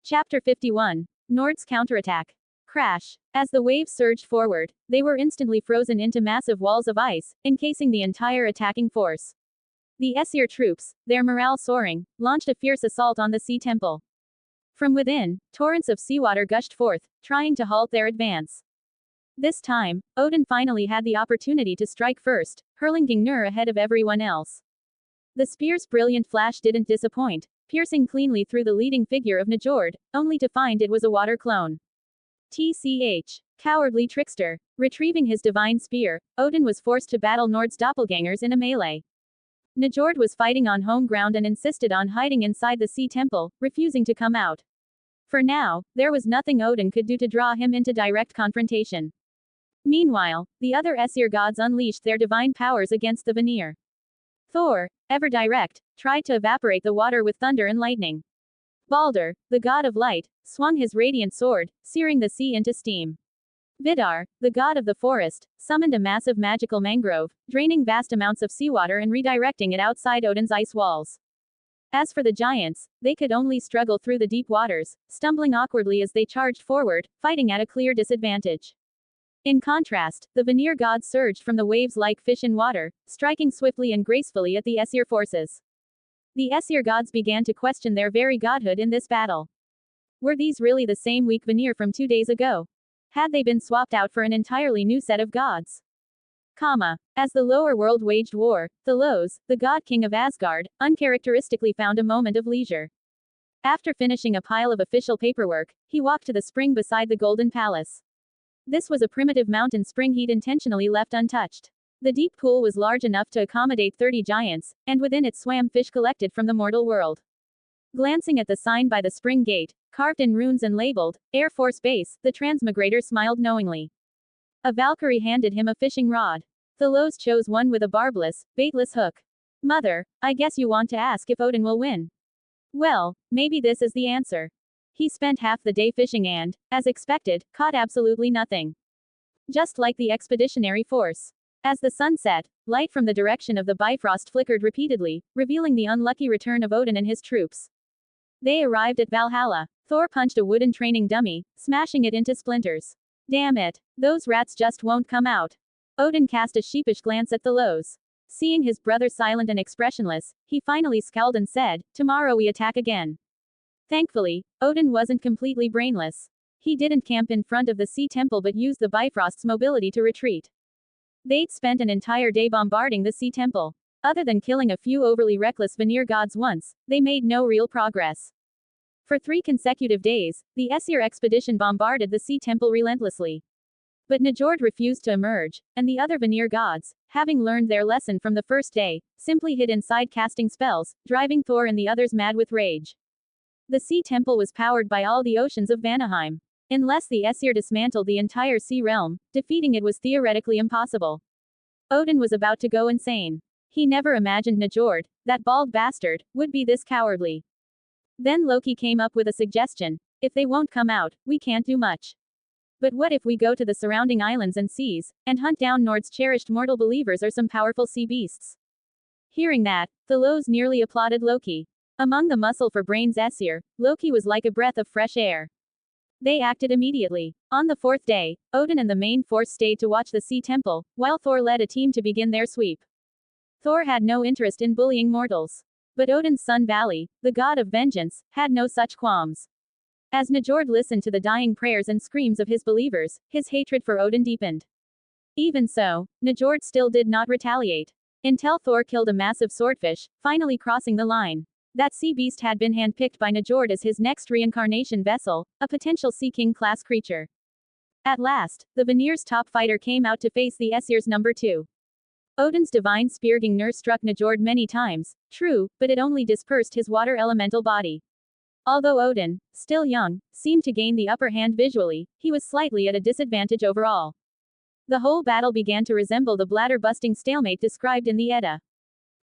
Chapter 51. Nord's counterattack. Crash. As the waves surged forward, they were instantly frozen into massive walls of ice, encasing the entire attacking force. The Aesir troops, their morale soaring, launched a fierce assault on the sea temple. From within, torrents of seawater gushed forth, trying to halt their advance. This time, Odin finally had the opportunity to strike first, hurling Gungnir ahead of everyone else. The spear's brilliant flash didn't disappoint, piercing cleanly through the leading figure of Najord, only to find it was a water clone. TCH. Cowardly trickster. Retrieving his divine spear, Odin was forced to battle Nord's doppelgangers in a melee. Najord was fighting on home ground and insisted on hiding inside the sea temple, refusing to come out. For now, there was nothing Odin could do to draw him into direct confrontation. Meanwhile, the other Aesir gods unleashed their divine powers against the Veneer. Thor, ever direct, tried to evaporate the water with thunder and lightning. Balder, the god of light, swung his radiant sword, searing the sea into steam. Vidar, the god of the forest, summoned a massive magical mangrove, draining vast amounts of seawater and redirecting it outside Odin's ice walls. As for the giants, they could only struggle through the deep waters, stumbling awkwardly as they charged forward, fighting at a clear disadvantage. In contrast, the Veneer gods surged from the waves like fish in water, striking swiftly and gracefully at the Aesir forces. The Aesir gods began to question their very godhood in this battle. Were these really the same weak Veneer from 2 days ago? Had they been swapped out for an entirely new set of gods? As the lower world waged war, Thalos, the god king of Asgard, uncharacteristically found a moment of leisure. After finishing a pile of official paperwork, he walked to the spring beside the Golden Palace. This was a primitive mountain spring he'd intentionally left untouched. The deep pool was large enough to accommodate 30 giants, and within it swam fish collected from the mortal world. Glancing at the sign by the spring gate, carved in runes and labeled, Air Force Base, the transmigrator smiled knowingly. A Valkyrie handed him a fishing rod. Thalos chose one with a barbless, baitless hook. Mother, I guess you want to ask if Odin will win. Well, maybe this is the answer. He spent half the day fishing and, as expected, caught absolutely nothing. Just like the expeditionary force. As the sun set, light from the direction of the Bifrost flickered repeatedly, revealing the unlucky return of Odin and his troops. They arrived at Valhalla. Thor punched a wooden training dummy, smashing it into splinters. Damn it. Those rats just won't come out. Odin cast a sheepish glance at Thalos. Seeing his brother silent and expressionless, he finally scowled and said, "Tomorrow we attack again." Thankfully, Odin wasn't completely brainless. He didn't camp in front of the sea temple but used the Bifrost's mobility to retreat. They'd spent an entire day bombarding the sea temple. Other than killing a few overly reckless Veneer gods once, they made no real progress. For 3 consecutive days, the Aesir expedition bombarded the sea temple relentlessly. But Najord refused to emerge, and the other Veneer gods, having learned their lesson from the first day, simply hid inside casting spells, driving Thor and the others mad with rage. The sea temple was powered by all the oceans of Jotunheim. Unless the Aesir dismantled the entire sea realm, defeating it was theoretically impossible. Odin was about to go insane. He never imagined Najord, that bald bastard, would be this cowardly. Then Loki came up with a suggestion. If they won't come out, we can't do much. But what if we go to the surrounding islands and seas, and hunt down Nord's cherished mortal believers or some powerful sea beasts? Hearing that, Thalos nearly applauded Loki. Among the muscle for brains Aesir, Loki was like a breath of fresh air. They acted immediately. On the 4th day, Odin and the main force stayed to watch the sea temple, while Thor led a team to begin their sweep. Thor had no interest in bullying mortals. But Odin's son Vali, the god of vengeance, had no such qualms. As Najord listened to the dying prayers and screams of his believers, his hatred for Odin deepened. Even so, Najord still did not retaliate. Until Thor killed a massive swordfish, finally crossing the line. That sea beast had been handpicked by Najord as his next reincarnation vessel, a potential Sea King class creature. At last, the Veneer's top fighter came out to face the Aesir's number 2. Odin's divine spear Gungnir struck Najord many times, true, but it only dispersed his water elemental body. Although Odin, still young, seemed to gain the upper hand visually, he was slightly at a disadvantage overall. The whole battle began to resemble the bladder-busting stalemate described in the Edda.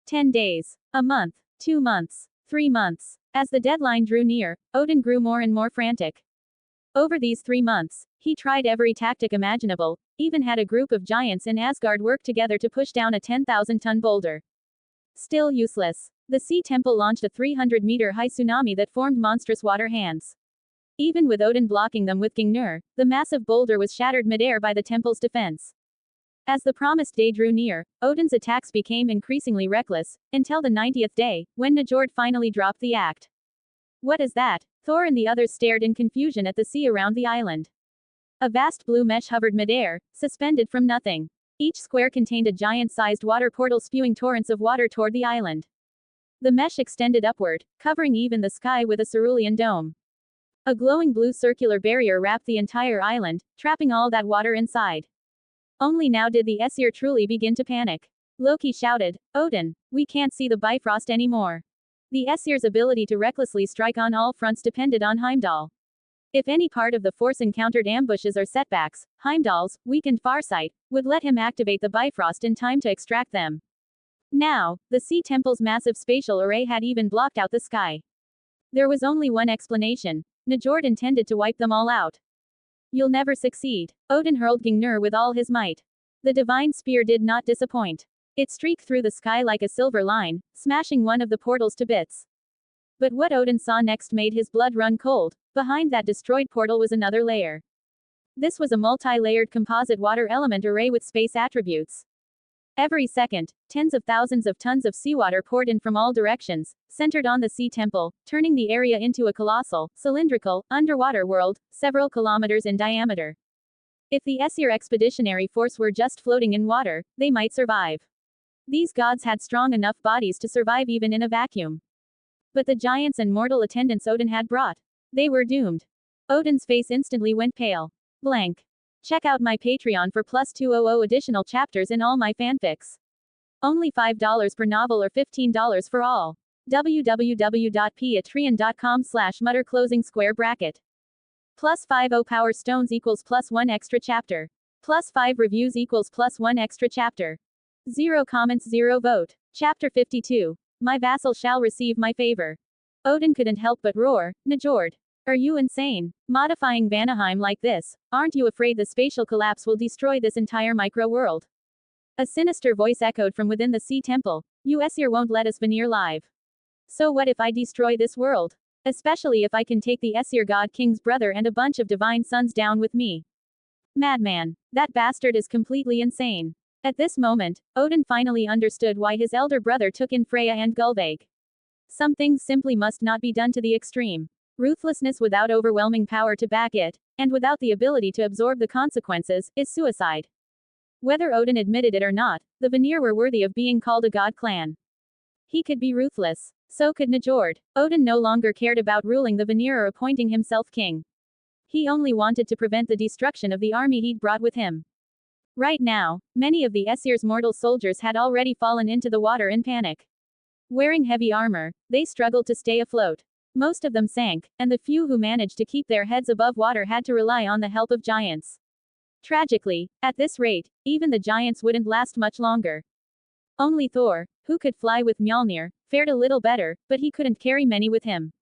10 days. A month. 2 months. 3 months. As the deadline drew near, Odin grew more and more frantic. Over these 3 months, he tried every tactic imaginable, even had a group of giants in Asgard work together to push down a 10,000-ton boulder. Still useless. The sea temple launched a 300-meter high tsunami that formed monstrous water hands. Even with Odin blocking them with Gungnir, the massive boulder was shattered midair by the temple's defense. As the promised day drew near, Odin's attacks became increasingly reckless, until the 90th day, when Najord finally dropped the act. What is that? Thor and the others stared in confusion at the sea around the island. A vast blue mesh hovered midair, suspended from nothing. Each square contained a giant-sized water portal spewing torrents of water toward the island. The mesh extended upward, covering even the sky with a cerulean dome. A glowing blue circular barrier wrapped the entire island, trapping all that water inside. Only now did the Aesir truly begin to panic. Loki shouted, "Odin, we can't see the Bifrost anymore." The Aesir's ability to recklessly strike on all fronts depended on Heimdall. If any part of the force encountered ambushes or setbacks, Heimdall's weakened farsight would let him activate the Bifrost in time to extract them. Now, the Sea Temple's massive spatial array had even blocked out the sky. There was only one explanation. Najord intended to wipe them all out. "You'll never succeed." Odin hurled Gungnir with all his might. The divine spear did not disappoint. It streaked through the sky like a silver line, smashing one of the portals to bits. But what Odin saw next made his blood run cold. Behind that destroyed portal was another layer. This was a multi-layered composite water element array with space attributes. Every second, tens of thousands of tons of seawater poured in from all directions, centered on the Sea Temple, turning the area into a colossal, cylindrical, underwater world, several kilometers in diameter. If the Aesir expeditionary force were just floating in water, they might survive. These gods had strong enough bodies to survive even in a vacuum. But the giants and mortal attendants Odin had brought, they were doomed. Odin's face instantly went pale. Blank. Check out my Patreon for plus 200 additional chapters in all my fanfics. Only $5 per novel or $15 for all. www.patreon.com/mutter closing square bracket. Plus 50 power stones equals plus 1 extra chapter. Plus 5 reviews equals plus 1 extra chapter. 0 comments 0 vote. Chapter 52. My vassal shall receive my favor. Odin couldn't help but roar, "Najord. Are you insane? Modifying Vanaheim like this? Aren't you afraid the spatial collapse will destroy this entire micro-world?" A sinister voice echoed from within the Sea Temple. "You Aesir won't let us Veneer live. So what if I destroy this world? Especially if I can take the Aesir God King's brother and a bunch of divine sons down with me. Madman. That bastard is completely insane." At this moment, Odin finally understood why his elder brother took in Freya and Gulveig. Some things simply must not be done to the extreme. Ruthlessness without overwhelming power to back it, and without the ability to absorb the consequences, is suicide. Whether Odin admitted it or not, the Veneer were worthy of being called a god clan. He could be ruthless. So could Najord. Odin no longer cared about ruling the Veneer or appointing himself king. He only wanted to prevent the destruction of the army he'd brought with him. Right now, many of the Aesir's mortal soldiers had already fallen into the water in panic. Wearing heavy armor, they struggled to stay afloat. Most of them sank, and the few who managed to keep their heads above water had to rely on the help of giants. Tragically, at this rate, even the giants wouldn't last much longer. Only Thor, who could fly with Mjolnir, fared a little better, but he couldn't carry many with him.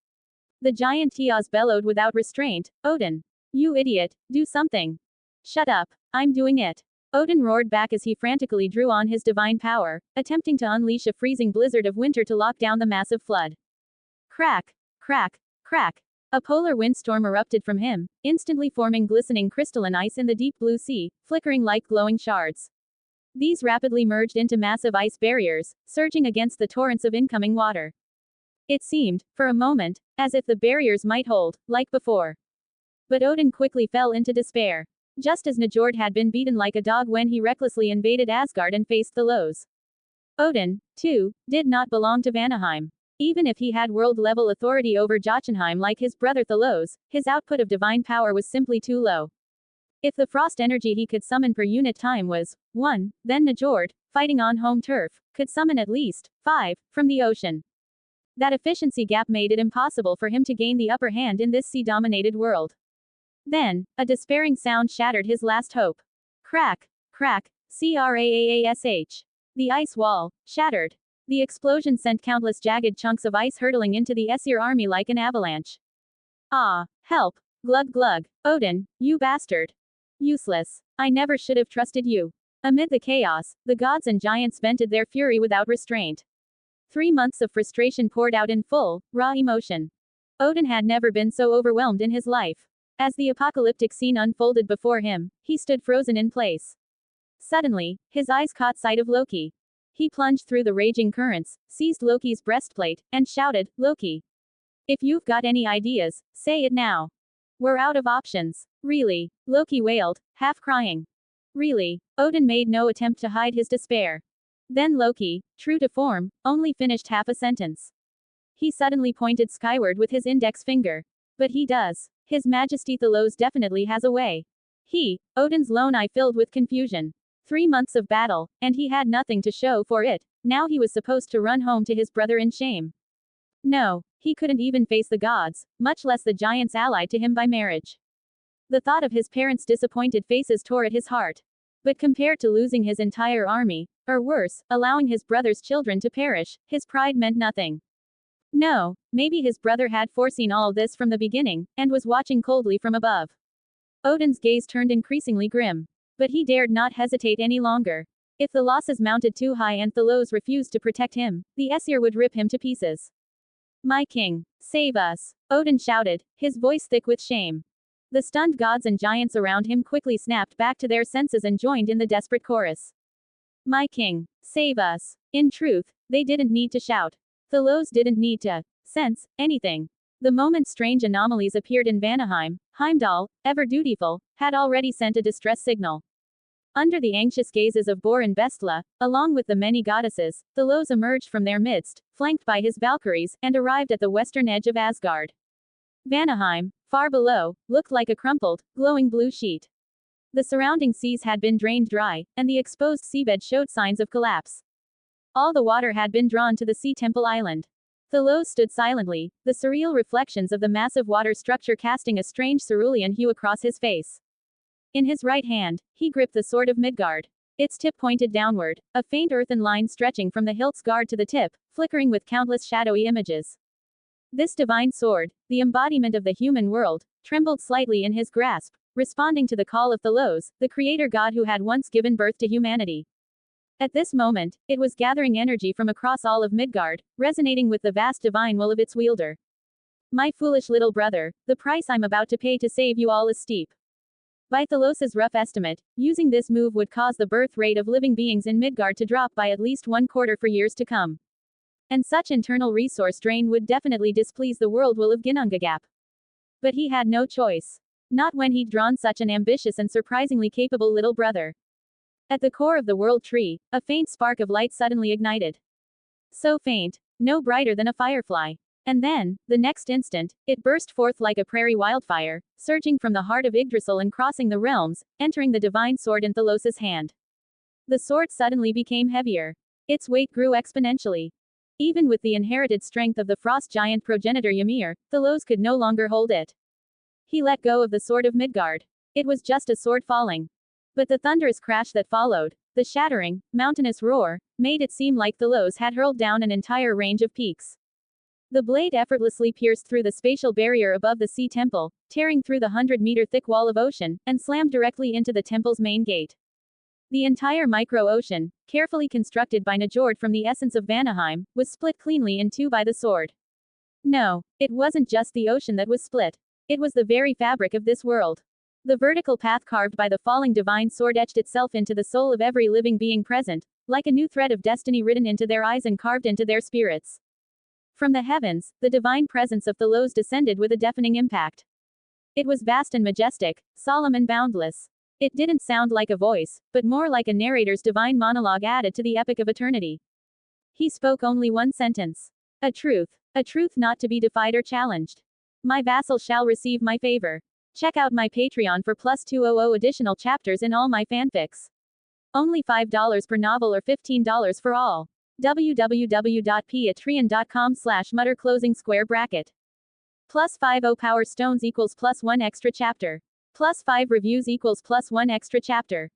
The giant Tiaz bellowed without restraint, "Odin! You idiot, do something!" "Shut up, I'm doing it!" Odin roared back as he frantically drew on his divine power, attempting to unleash a freezing blizzard of winter to lock down the massive flood. Crack! Crack! Crack! A polar windstorm erupted from him, instantly forming glistening crystalline ice in the deep blue sea, flickering like glowing shards. These rapidly merged into massive ice barriers, surging against the torrents of incoming water. It seemed, for a moment, as if the barriers might hold, like before. But Odin quickly fell into despair. Just as Najord had been beaten like a dog when he recklessly invaded Asgard and faced Thalos. Odin, too, did not belong to Vanaheim. Even if he had world-level authority over Jotunheim like his brother Thalos, his output of divine power was simply too low. If the frost energy he could summon per unit time was 1, then Najord, fighting on home turf, could summon at least 5 from the ocean. That efficiency gap made it impossible for him to gain the upper hand in this sea-dominated world. Then, a despairing sound shattered his last hope. Crack! Crack! Craash! The ice wall shattered. The explosion sent countless jagged chunks of ice hurtling into the Aesir army like an avalanche. Ah! Help! Glug glug! Odin, you bastard! Useless! I never should have trusted you. Amid the chaos, the gods and giants vented their fury without restraint. 3 months of frustration poured out in full, raw emotion. Odin had never been so overwhelmed in his life. As the apocalyptic scene unfolded before him, he stood frozen in place. Suddenly, his eyes caught sight of Loki. He plunged through the raging currents, seized Loki's breastplate, and shouted, "Loki! If you've got any ideas, say it now. We're out of options." "Really?" Loki wailed, half crying. "Really?" Odin made no attempt to hide his despair. Then Loki, true to form, only finished half a sentence. He suddenly pointed skyward with his index finger. "But he does. His Majesty Thalos definitely has a way." Odin's lone eye filled with confusion. 3 months of battle, and he had nothing to show for it. Now he was supposed to run home to his brother in shame. No, he couldn't even face the gods, much less the giants allied to him by marriage. The thought of his parents' disappointed faces tore at his heart. But compared to losing his entire army, or worse, allowing his brother's children to perish, his pride meant nothing. No, maybe his brother had foreseen all this from the beginning, and was watching coldly from above. Odin's gaze turned increasingly grim. But he dared not hesitate any longer. If the losses mounted too high and Thalos refused to protect him, the Aesir would rip him to pieces. "My king, save us!" Odin shouted, his voice thick with shame. The stunned gods and giants around him quickly snapped back to their senses and joined in the desperate chorus. "My king, save us!" In truth, they didn't need to shout. Thalos didn't need to sense anything. The moment strange anomalies appeared in Vanaheim, Heimdall, ever dutiful, had already sent a distress signal. Under the anxious gazes of Bor and Bestla, along with the many goddesses, Thalos emerged from their midst, flanked by his Valkyries, and arrived at the western edge of Asgard. Vanaheim, far below, looked like a crumpled, glowing blue sheet. The surrounding seas had been drained dry, and the exposed seabed showed signs of collapse. All the water had been drawn to the Sea Temple Island. Thalos stood silently, the surreal reflections of the massive water structure casting a strange cerulean hue across his face. In his right hand, he gripped the sword of Midgard. Its tip pointed downward, a faint earthen line stretching from the hilt's guard to the tip, flickering with countless shadowy images. This divine sword, the embodiment of the human world, trembled slightly in his grasp, responding to the call of Thalos, the creator god who had once given birth to humanity. At this moment, it was gathering energy from across all of Midgard, resonating with the vast divine will of its wielder. "My foolish little brother, the price I'm about to pay to save you all is steep." By Thalos's rough estimate, using this move would cause the birth rate of living beings in Midgard to drop by at least 1/4 for years to come. And such internal resource drain would definitely displease the world will of Ginnungagap. But he had no choice. Not when he'd drawn such an ambitious and surprisingly capable little brother. At the core of the world tree, a faint spark of light suddenly ignited. So faint, no brighter than a firefly. And then, the next instant, it burst forth like a prairie wildfire, surging from the heart of Yggdrasil and crossing the realms, entering the divine sword in Thalos's hand. The sword suddenly became heavier. Its weight grew exponentially. Even with the inherited strength of the frost giant progenitor Ymir, Thalos could no longer hold it. He let go of the sword of Midgard. It was just a sword falling. But the thunderous crash that followed, the shattering, mountainous roar, made it seem like Thalos had hurled down an entire range of peaks. The blade effortlessly pierced through the spatial barrier above the sea temple, tearing through the 100-meter-thick wall of ocean, and slammed directly into the temple's main gate. The entire micro-ocean, carefully constructed by Najord from the essence of Vanaheim, was split cleanly in two by the sword. No, it wasn't just the ocean that was split. It was the very fabric of this world. The vertical path carved by the falling divine sword etched itself into the soul of every living being present, like a new thread of destiny written into their eyes and carved into their spirits. From the heavens, the divine presence of Thalos descended with a deafening impact. It was vast and majestic, solemn and boundless. It didn't sound like a voice, but more like a narrator's divine monologue added to the epic of eternity. He spoke only one sentence. A truth not to be defied or challenged. "My vassal shall receive my favor. Check out my Patreon for +200 additional chapters in all my fanfics. Only $5 per novel or $15 for all. www.patreon.com/mutter closing square bracket. +50 power stones equals +1 extra chapter. +5 reviews equals +1 extra chapter.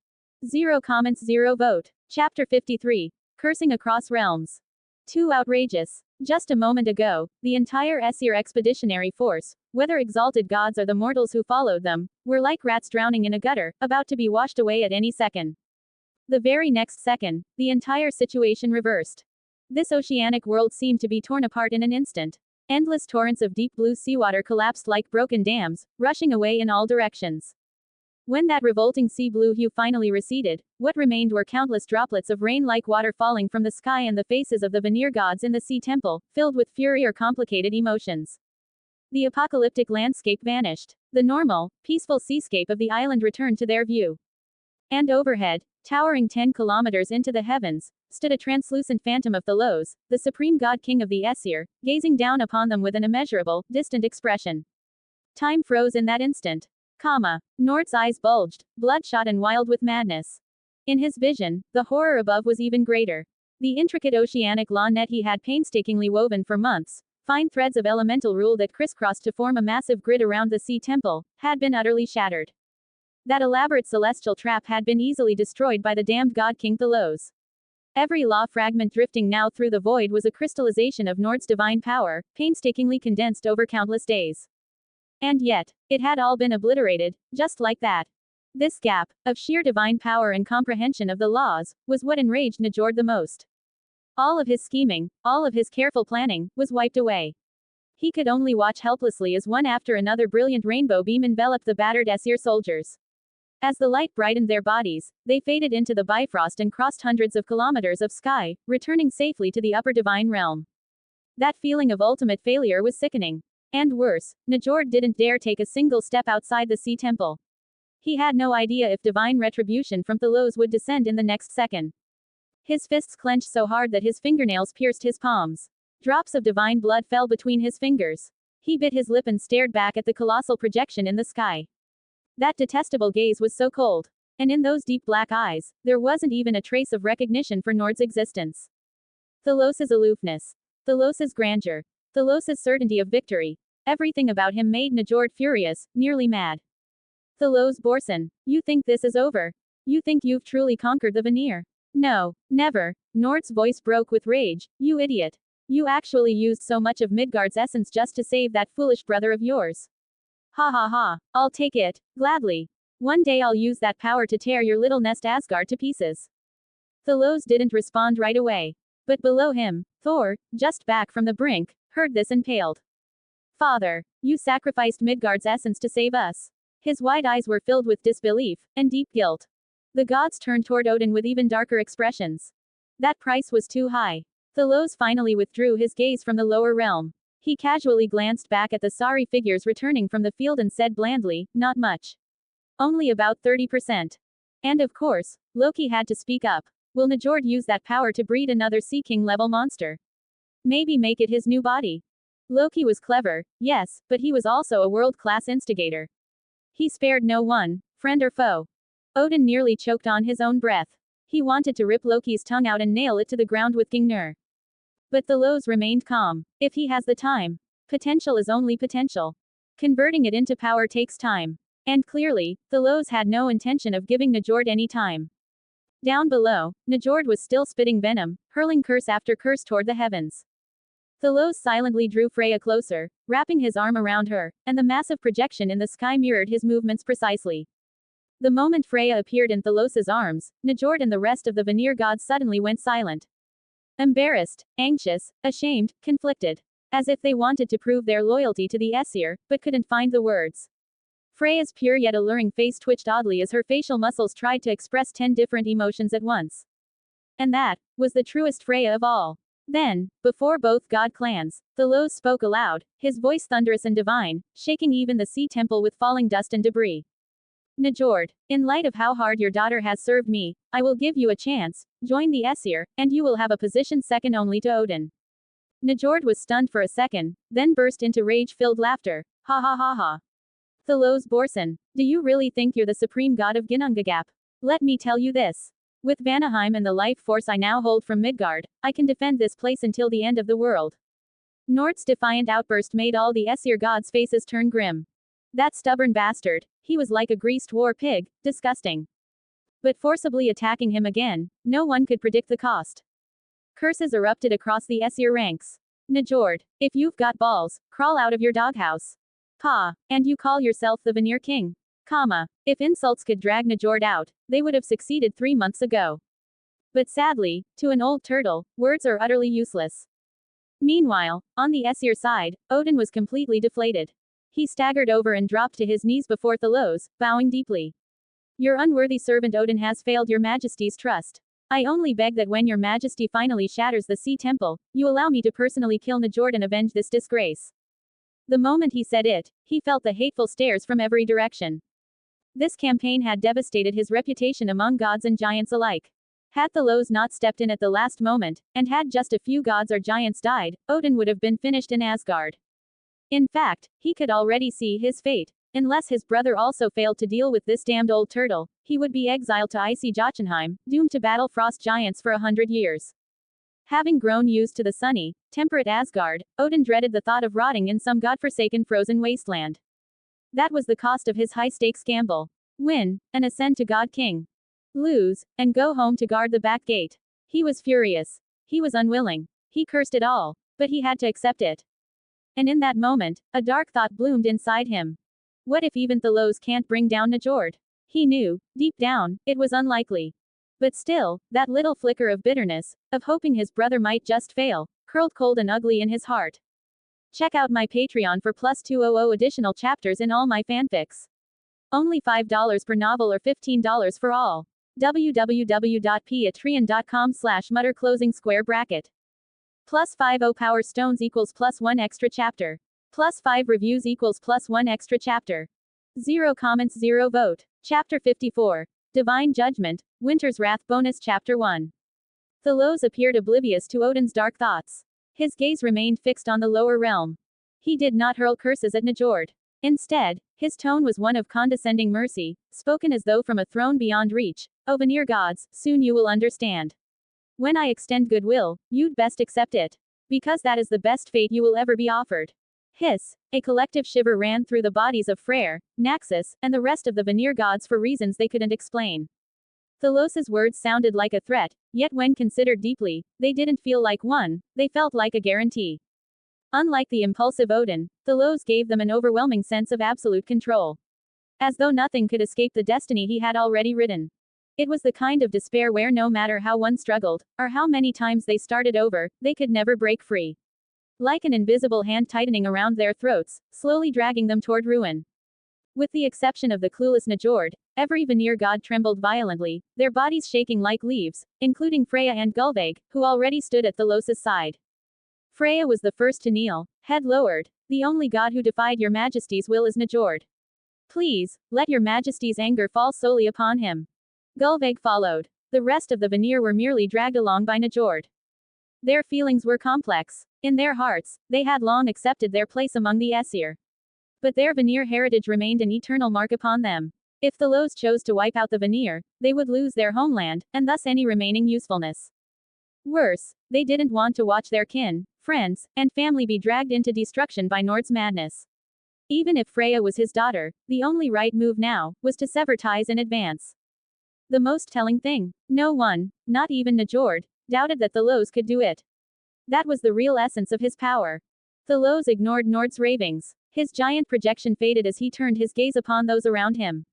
0 comments 0 vote. Chapter 53. Cursing Across Realms. Too outrageous. Just a moment ago, the entire Aesir expeditionary force, whether exalted gods or the mortals who followed them, were like rats drowning in a gutter, about to be washed away at any second. The very next second, the entire situation reversed. This oceanic world seemed to be torn apart in an instant. Endless torrents of deep blue seawater collapsed like broken dams, rushing away in all directions. When that revolting sea blue hue finally receded, what remained were countless droplets of rain like water falling from the sky and the faces of the Veneer gods in the sea temple, filled with fury or complicated emotions. The apocalyptic landscape vanished. The normal, peaceful seascape of the island returned to their view. And overhead, towering 10 kilometers into the heavens, stood a translucent phantom of Thalos, the supreme god king of the Aesir, gazing down upon them with an immeasurable, distant expression. Time froze in that instant. Nord's eyes bulged, bloodshot and wild with madness. In his vision, the horror above was even greater. The intricate oceanic law net he had painstakingly woven for months, fine threads of elemental rule that crisscrossed to form a massive grid around the sea temple, had been utterly shattered. That elaborate celestial trap had been easily destroyed by the damned god King Thalos. Every law fragment drifting now through the void was a crystallization of Nord's divine power, painstakingly condensed over countless days. And yet, it had all been obliterated, just like that. This gap, of sheer divine power and comprehension of the laws, was what enraged Najord the most. All of his scheming, all of his careful planning, was wiped away. He could only watch helplessly as one after another brilliant rainbow beam enveloped the battered Aesir soldiers. As the light brightened their bodies, they faded into the bifrost and crossed hundreds of kilometers of sky, returning safely to the upper divine realm. That feeling of ultimate failure was sickening. And worse, Najord didn't dare take a single step outside the sea temple. He had no idea if divine retribution from Thalos would descend in the next second. His fists clenched so hard that his fingernails pierced his palms. Drops of divine blood fell between his fingers. He bit his lip and stared back at the colossal projection in the sky. That detestable gaze was so cold. And in those deep black eyes, there wasn't even a trace of recognition for Nord's existence. Thalos's aloofness. Thalos's grandeur. Thalos's certainty of victory. Everything about him made Najord furious, nearly mad. Thalos Borson, you think this is over? You think you've truly conquered the Veneer? No, never. Nord's voice broke with rage. You idiot. You actually used so much of Midgard's essence just to save that foolish brother of yours. Ha ha ha. I'll take it, gladly. One day I'll use that power to tear your little nest Asgard to pieces. Thalos didn't respond right away. But below him, Thor, just back from the brink, heard this and paled. Father, you sacrificed Midgard's essence to save us. His wide eyes were filled with disbelief and deep guilt. The gods turned toward Odin with even darker expressions. That price was too high. Thalos finally withdrew his gaze from the lower realm. He casually glanced back at the sorry figures returning from the field and said blandly, not much. Only about 30%. And of course, Loki had to speak up. Will Najord use that power to breed another Sea King-level monster? Maybe make it his new body. Loki was clever, yes, but he was also a world-class instigator. He spared no one, friend or foe. Odin nearly choked on his own breath. He wanted to rip Loki's tongue out and nail it to the ground with Gungnir. But Thalos remained calm. If he has the time. Potential is only potential. Converting it into power takes time. And clearly, Thalos had no intention of giving Najord any time. Down below, Najord was still spitting venom, hurling curse after curse toward the heavens. Thalos silently drew Freya closer, wrapping his arm around her, and the massive projection in the sky mirrored his movements precisely. The moment Freya appeared in Thalos's arms, Najord and the rest of the Veneer gods suddenly went silent. Embarrassed, anxious, ashamed, conflicted. As if they wanted to prove their loyalty to the Aesir, but couldn't find the words. Freya's pure yet alluring face twitched oddly as her facial muscles tried to express 10 different emotions at once. And that was the truest Freya of all. Then, before both god clans, Thalos spoke aloud, his voice thunderous and divine, shaking even the sea temple with falling dust and debris. Najord, in light of how hard your daughter has served me, I will give you a chance, join the Aesir, and you will have a position second only to Odin. Najord was stunned for a second, then burst into rage-filled laughter. Ha ha ha ha. Thalos Borson, do you really think you're the supreme god of Ginnungagap? Let me tell you this. With Jotunheim and the life force I now hold from Midgard, I can defend this place until the end of the world. Nord's defiant outburst made all the Aesir gods' faces turn grim. That stubborn bastard, he was like a greased war pig, disgusting. But forcibly attacking him again, no one could predict the cost. Curses erupted across the Aesir ranks. Najord, if you've got balls, crawl out of your doghouse. Pa, and you call yourself the Veneer King? If insults could drag Najord out, they would have succeeded 3 months ago. But sadly, to an old turtle, words are utterly useless. Meanwhile, on the Aesir side, Odin was completely deflated. He staggered over and dropped to his knees before Thalos, bowing deeply. Your unworthy servant Odin has failed your majesty's trust. I only beg that when your majesty finally shatters the sea temple, you allow me to personally kill Najord and avenge this disgrace. The moment he said it, he felt the hateful stares from every direction. This campaign had devastated his reputation among gods and giants alike. Had Thalos not stepped in at the last moment, and had just a few gods or giants died, Odin would have been finished in Asgard. In fact, he could already see his fate. Unless his brother also failed to deal with this damned old turtle, he would be exiled to icy Jotunheim, doomed to battle frost giants for 100 years. Having grown used to the sunny, temperate Asgard, Odin dreaded the thought of rotting in some godforsaken frozen wasteland. That was the cost of his high-stakes gamble. Win, and ascend to God King. Lose, and go home to guard the back gate. He was furious. He was unwilling. He cursed it all, but he had to accept it. And in that moment, a dark thought bloomed inside him. What if even Thalos can't bring down Najord? He knew, deep down, it was unlikely. But still, that little flicker of bitterness, of hoping his brother might just fail, curled cold and ugly in his heart. Check out my Patreon for plus 200 additional chapters in all my fanfics. Only $5 per novel or $15 for all. www.patreon.com/mutter closing square bracket. Plus 50 power stones equals plus 1 extra chapter. Plus 5 reviews equals plus 1 extra chapter. 0 comments 0 vote. Chapter 54. Divine Judgment, Winter's Wrath bonus chapter 1. Thalos appeared oblivious to Odin's dark thoughts. His gaze remained fixed on the lower realm. He did not hurl curses at Najord. Instead, his tone was one of condescending mercy, spoken as though from a throne beyond reach. O Veneer gods, soon you will understand. When I extend goodwill, you'd best accept it. Because that is the best fate you will ever be offered. Hiss! A collective shiver ran through the bodies of Freyr, Naxos, and the rest of the Veneer gods for reasons they couldn't explain. Thalos's words sounded like a threat, yet when considered deeply, they didn't feel like one, they felt like a guarantee. Unlike the impulsive Odin, Thalos gave them an overwhelming sense of absolute control. As though nothing could escape the destiny he had already written. It was the kind of despair where no matter how one struggled, or how many times they started over, they could never break free. Like an invisible hand tightening around their throats, slowly dragging them toward ruin. With the exception of the clueless Najord, every Veneer god trembled violently, their bodies shaking like leaves, including Freya and Gulveig, who already stood at Thalos' side. Freya was the first to kneel, head lowered. The only god who defied your majesty's will is Najord. Please, let your majesty's anger fall solely upon him. Gulveig followed. The rest of the Veneer were merely dragged along by Najord. Their feelings were complex. In their hearts, they had long accepted their place among the Aesir. But their Veneer heritage remained an eternal mark upon them. If Thalos chose to wipe out the Veneer, they would lose their homeland, and thus any remaining usefulness. Worse, they didn't want to watch their kin, friends, and family be dragged into destruction by Nord's madness. Even if Freya was his daughter, the only right move now was to sever ties in advance. The most telling thing, no one, not even Najord, doubted that Thalos could do it. That was the real essence of his power. Thalos ignored Nord's ravings. His giant projection faded as he turned his gaze upon those around him.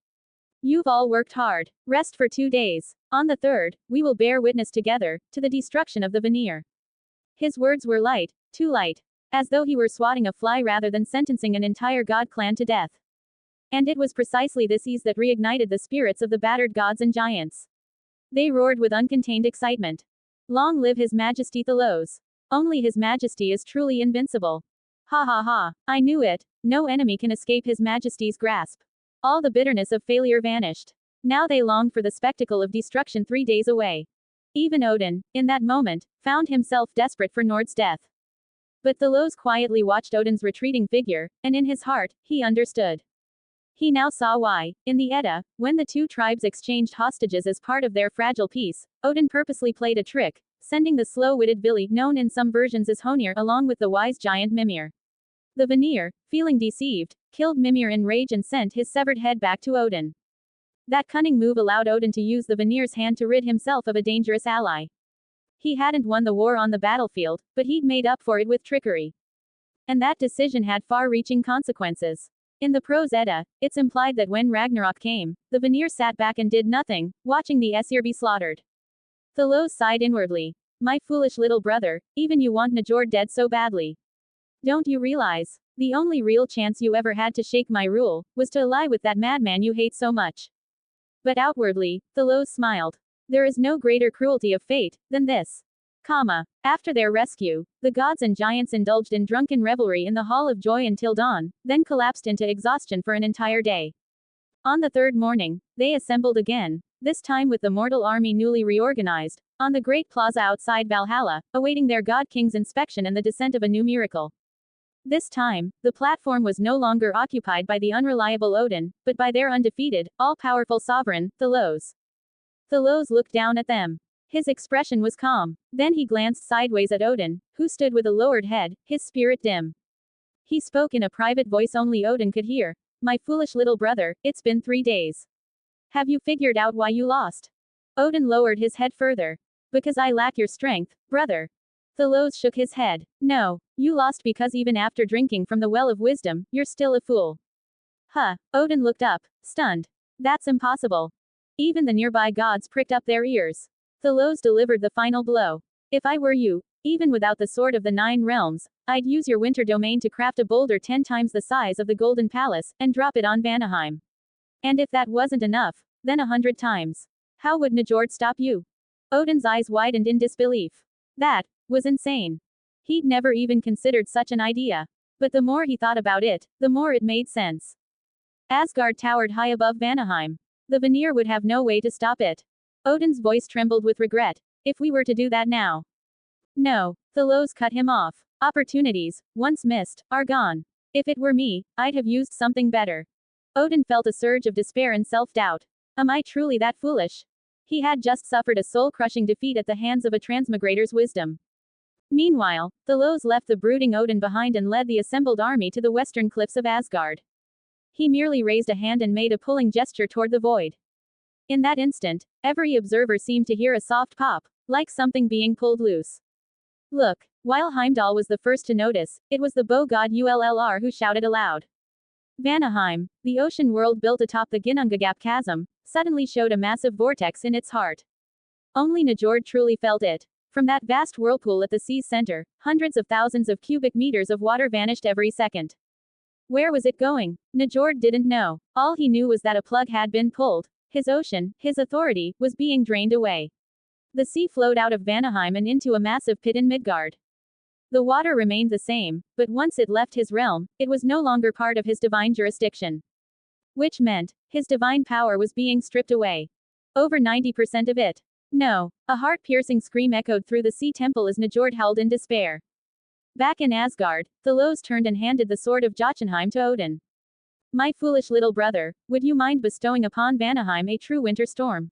You've all worked hard. Rest for 2 days. On the third, we will bear witness together, to the destruction of the Veneer. His words were light, too light. As though he were swatting a fly rather than sentencing an entire god clan to death. And it was precisely this ease that reignited the spirits of the battered gods and giants. They roared with uncontained excitement. Long live His Majesty Thalos. Only His Majesty is truly invincible. Ha ha ha, I knew it. No enemy can escape His Majesty's grasp. All the bitterness of failure vanished. Now they longed for the spectacle of destruction 3 days away. Even Odin, in that moment, found himself desperate for Nord's death. But Thalos quietly watched Odin's retreating figure, and in his heart, he understood. He now saw why, in the Edda, when the two tribes exchanged hostages as part of their fragile peace, Odin purposely played a trick, sending the slow-witted Vili, known in some versions as Honir, along with the wise giant Mimir. The Veneer, feeling deceived, killed Mimir in rage and sent his severed head back to Odin. That cunning move allowed Odin to use the Veneer's hand to rid himself of a dangerous ally. He hadn't won the war on the battlefield, but he'd made up for it with trickery. And that decision had far-reaching consequences. In the prose Edda, it's implied that when Ragnarok came, the Veneer sat back and did nothing, watching the Aesir be slaughtered. Thalos sighed inwardly. My foolish little brother, even you want Najord dead so badly. Don't you realize? The only real chance you ever had to shake my rule, was to ally with that madman you hate so much. But outwardly, Thalos smiled. There is no greater cruelty of fate, than this. After their rescue, the gods and giants indulged in drunken revelry in the Hall of Joy until dawn, then collapsed into exhaustion for an entire day. On the third morning, they assembled again, this time with the mortal army newly reorganized, on the great plaza outside Valhalla, awaiting their god king's inspection and the descent of a new miracle. This time, the platform was no longer occupied by the unreliable Odin, but by their undefeated, all-powerful sovereign, Thalos. Thalos looked down at them. His expression was calm. Then he glanced sideways at Odin, who stood with a lowered head, his spirit dim. He spoke in a private voice only Odin could hear. My foolish little brother, it's been 3 days. Have you figured out why you lost? Odin lowered his head further. Because I lack your strength, brother. Thalos shook his head. No, you lost because even after drinking from the well of wisdom, you're still a fool. Huh. Odin looked up, stunned. That's impossible. Even the nearby gods pricked up their ears. Thalos delivered the final blow. If I were you, even without the sword of the 9 realms, I'd use your winter domain to craft a boulder 10 times the size of the Golden Palace, and drop it on Vanaheim. And if that wasn't enough, then 100 times. How would Najord stop you? Odin's eyes widened in disbelief. That was insane. He'd never even considered such an idea. But the more he thought about it, the more it made sense. Asgard towered high above Vanaheim. The Veneer would have no way to stop it. Odin's voice trembled with regret. If we were to do that now. No. Thalos cut him off. Opportunities, once missed, are gone. If it were me, I'd have used something better. Odin felt a surge of despair and self-doubt. Am I truly that foolish? He had just suffered a soul-crushing defeat at the hands of a transmigrator's wisdom. Meanwhile, Thalos left the brooding Odin behind and led the assembled army to the western cliffs of Asgard. He merely raised a hand and made a pulling gesture toward the void. In that instant, every observer seemed to hear a soft pop, like something being pulled loose. Look, while Heimdall was the first to notice, it was the bow god Ullr who shouted aloud. Vanaheim, the ocean world built atop the Ginnungagap chasm, suddenly showed a massive vortex in its heart. Only Najord truly felt it. From that vast whirlpool at the sea's center, hundreds of thousands of cubic meters of water vanished every second. Where was it going? Najord didn't know. All he knew was that a plug had been pulled. His ocean, his authority, was being drained away. The sea flowed out of Vanaheim and into a massive pit in Midgard. The water remained the same, but once it left his realm, it was no longer part of his divine jurisdiction. Which meant, his divine power was being stripped away. Over 90% of it. No. A heart-piercing scream echoed through the sea temple as Najord howled in despair. Back in Asgard, Thalos turned and handed the sword of Jotunheim to Odin. My foolish little brother, would you mind bestowing upon Vanaheim a true winter storm?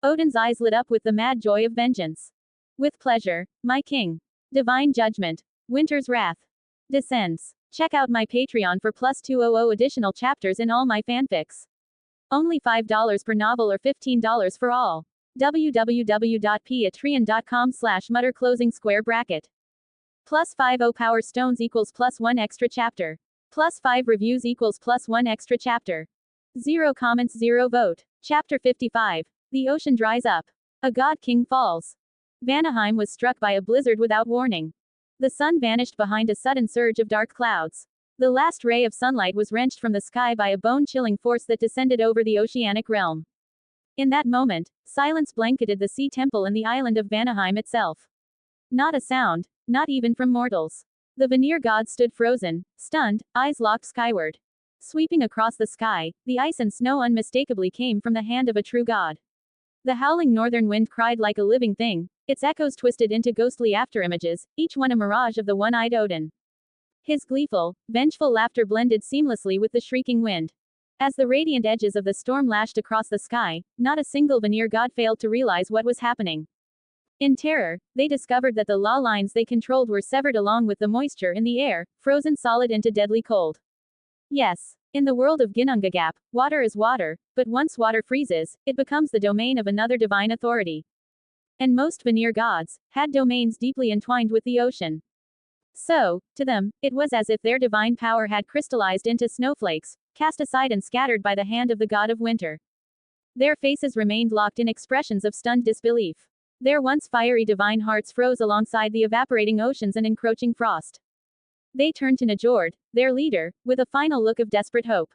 Odin's eyes lit up with the mad joy of vengeance. With pleasure, my king. Divine judgment. Winter's wrath. Descends. Check out my Patreon for plus 200 additional chapters in all my fanfics. Only $5 per novel or $15 for all. www.patreon.com/mutter closing square bracket. Plus 50 power stones equals plus 1 extra chapter. Plus 5 reviews equals plus 1 extra chapter. 0 comments 0 vote. Chapter 55. The ocean dries up. A god king falls. Vanaheim was struck by a blizzard without warning. The sun vanished behind a sudden surge of dark clouds. The last ray of sunlight was wrenched from the sky by a bone-chilling force that descended over the oceanic realm. In that moment, silence blanketed the sea temple and the island of Vanaheim itself. Not a sound, not even from mortals. The Veneer gods stood frozen, stunned, eyes locked skyward. Sweeping across the sky, the ice and snow unmistakably came from the hand of a true god. The howling northern wind cried like a living thing, its echoes twisted into ghostly afterimages, each one a mirage of the one-eyed Odin. His gleeful, vengeful laughter blended seamlessly with the shrieking wind. As the radiant edges of the storm lashed across the sky, not a single Veneer god failed to realize what was happening. In terror, they discovered that the law lines they controlled were severed along with the moisture in the air, frozen solid into deadly cold. Yes, in the world of Ginnungagap, water is water, but once water freezes, it becomes the domain of another divine authority. And most Veneer gods had domains deeply entwined with the ocean. So, to them, it was as if their divine power had crystallized into snowflakes, cast aside and scattered by the hand of the god of winter. Their faces remained locked in expressions of stunned disbelief. Their once fiery divine hearts froze alongside the evaporating oceans and encroaching frost. They turned to Najord, their leader, with a final look of desperate hope.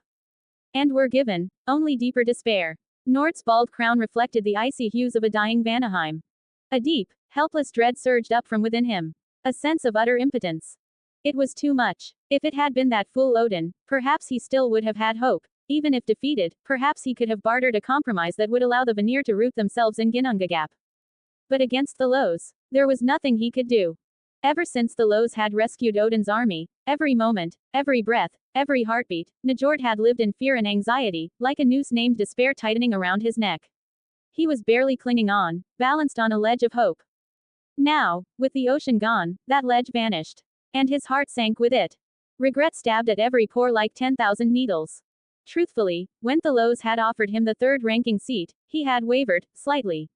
And were given only deeper despair. Nord's bald crown reflected the icy hues of a dying Vanaheim. A deep, helpless dread surged up from within him. A sense of utter impotence. It was too much. If it had been that fool Odin, perhaps he still would have had hope. Even if defeated, perhaps he could have bartered a compromise that would allow the Veneer to root themselves in Ginnungagap. But against the Lows, there was nothing he could do. Ever since the Lows had rescued Odin's army, every moment, every breath, every heartbeat, Najord had lived in fear and anxiety, like a noose named despair tightening around his neck. He was barely clinging on, balanced on a ledge of hope. Now, with the ocean gone, that ledge vanished. And his heart sank with it. Regret stabbed at every pore like 10,000 needles. Truthfully, when Thalos had offered him the third-ranking seat, he had wavered, slightly.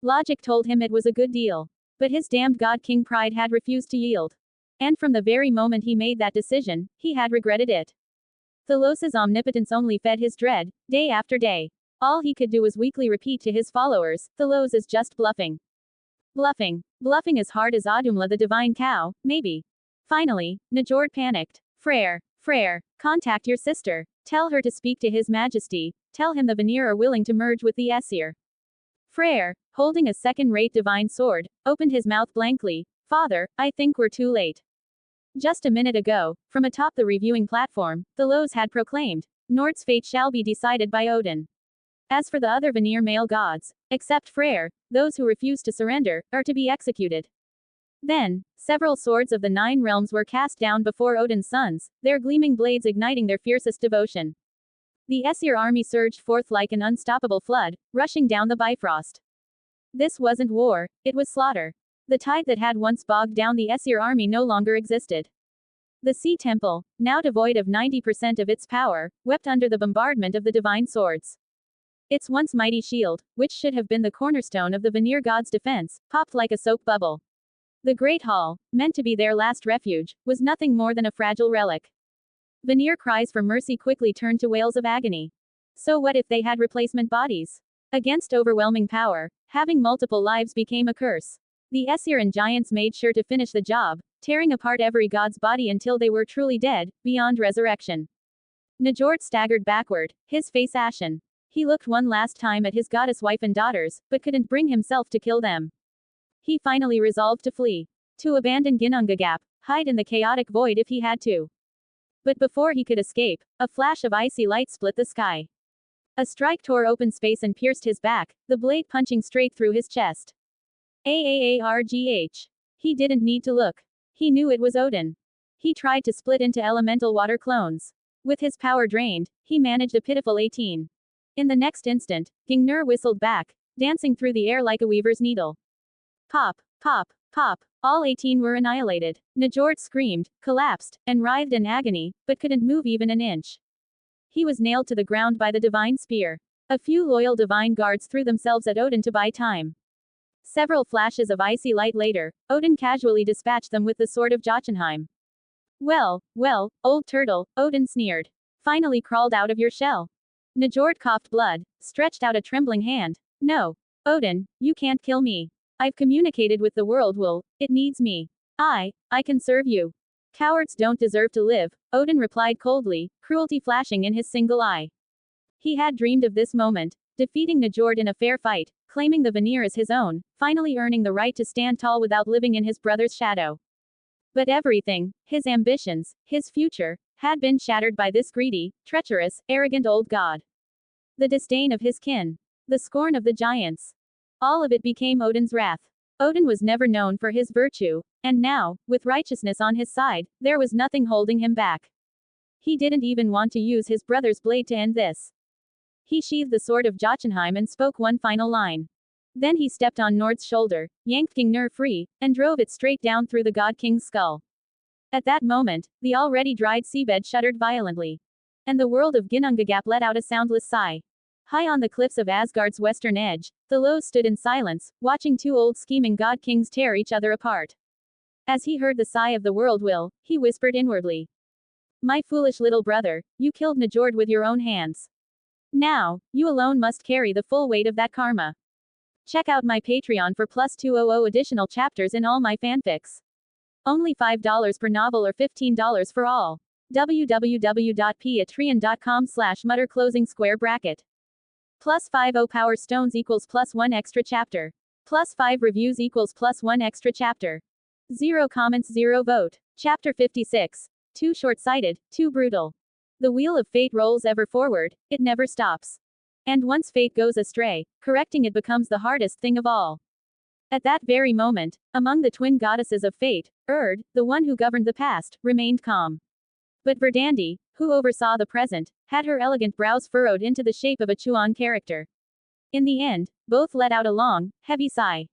Logic told him it was a good deal. But his damned God King pride had refused to yield. And from the very moment he made that decision, he had regretted it. Thalos's omnipotence only fed his dread, day after day. All he could do was weakly repeat to his followers, Thalos is just bluffing. Bluffing. Bluffing as hard as Audumla the divine cow, maybe. Finally, Najord panicked. Freyr, contact your sister. Tell her to speak to His Majesty. Tell him the Veneer are willing to merge with the Aesir. Freyr, holding a second-rate divine sword, opened his mouth blankly. Father, I think we're too late. Just a minute ago, from atop the reviewing platform, Thalos had proclaimed, Nord's fate shall be decided by Odin. As for the other Veneer male gods, except Freyr, those who refuse to surrender, are to be executed. Then, several swords of the 9 realms were cast down before Odin's sons, their gleaming blades igniting their fiercest devotion. The Aesir army surged forth like an unstoppable flood, rushing down the Bifrost. This wasn't war, it was slaughter. The tide that had once bogged down the Aesir army no longer existed. The Sea Temple, now devoid of 90% of its power, wept under the bombardment of the divine swords. Its once mighty shield, which should have been the cornerstone of the Veneer god's defense, popped like a soap bubble. The Great Hall, meant to be their last refuge, was nothing more than a fragile relic. Veneer cries for mercy quickly turned to wails of agony. So what if they had replacement bodies? Against overwhelming power, having multiple lives became a curse. The Aesir and giants made sure to finish the job, tearing apart every god's body until they were truly dead, beyond resurrection. Najord staggered backward, his face ashen. He looked one last time at his goddess wife and daughters, but couldn't bring himself to kill them. He finally resolved to flee. To abandon Ginnungagap, hide in the chaotic void if he had to. But before he could escape, a flash of icy light split the sky. A strike tore open space and pierced his back, the blade punching straight through his chest. Aargh. He didn't need to look. He knew it was Odin. He tried to split into elemental water clones. With his power drained, he managed a pitiful 18. In the next instant, Gingnir whistled back, dancing through the air like a weaver's needle. Pop, pop, pop. All 18 were annihilated. Najord screamed, collapsed, and writhed in agony, but couldn't move even an inch. He was nailed to the ground by the divine spear. A few loyal divine guards threw themselves at Odin to buy time. Several flashes of icy light later, Odin casually dispatched them with the sword of Jotunheim. Well, old turtle, Odin sneered. Finally crawled out of your shell. Najord coughed blood, stretched out a trembling hand. No. Odin, you can't kill me. I've communicated with the world will, it needs me. I can serve you. Cowards don't deserve to live, Odin replied coldly, cruelty flashing in his single eye. He had dreamed of this moment, defeating Najord in a fair fight, claiming the Veneer as his own, finally earning the right to stand tall without living in his brother's shadow. But everything, his ambitions, his future, had been shattered by this greedy, treacherous, arrogant old god. The disdain of his kin. The scorn of the giants. All of it became Odin's wrath. Odin was never known for his virtue, and now, with righteousness on his side, there was nothing holding him back. He didn't even want to use his brother's blade to end this. He sheathed the sword of Jotunheim and spoke one final line. Then he stepped on Nord's shoulder, yanked Gingnir free, and drove it straight down through the God King's skull. At that moment, the already dried seabed shuddered violently. And the world of Ginnungagap let out a soundless sigh. High on the cliffs of Asgard's western edge, Thalos stood in silence, watching 2 old scheming god kings tear each other apart. As he heard the sigh of the world will, he whispered inwardly. My foolish little brother, you killed Najord with your own hands. Now, you alone must carry the full weight of that karma. Check out my Patreon for plus 200 additional chapters in all my fanfics. Only $5 per novel or $15 for all. www.patreon.com/mutter closing square bracket. Plus 50 power stones equals plus 1 extra chapter. Plus 5 reviews equals plus 1 extra chapter. 0 comments 0 vote. Chapter 56. Too short-sighted, too brutal. The wheel of fate rolls ever forward, it never stops. And once fate goes astray, correcting it becomes the hardest thing of all. At that very moment, among the twin goddesses of fate, Urd, the one who governed the past, remained calm. But Verdandi, who oversaw the present, had her elegant brows furrowed into the shape of a Chuan character. In the end, both let out a long, heavy sigh.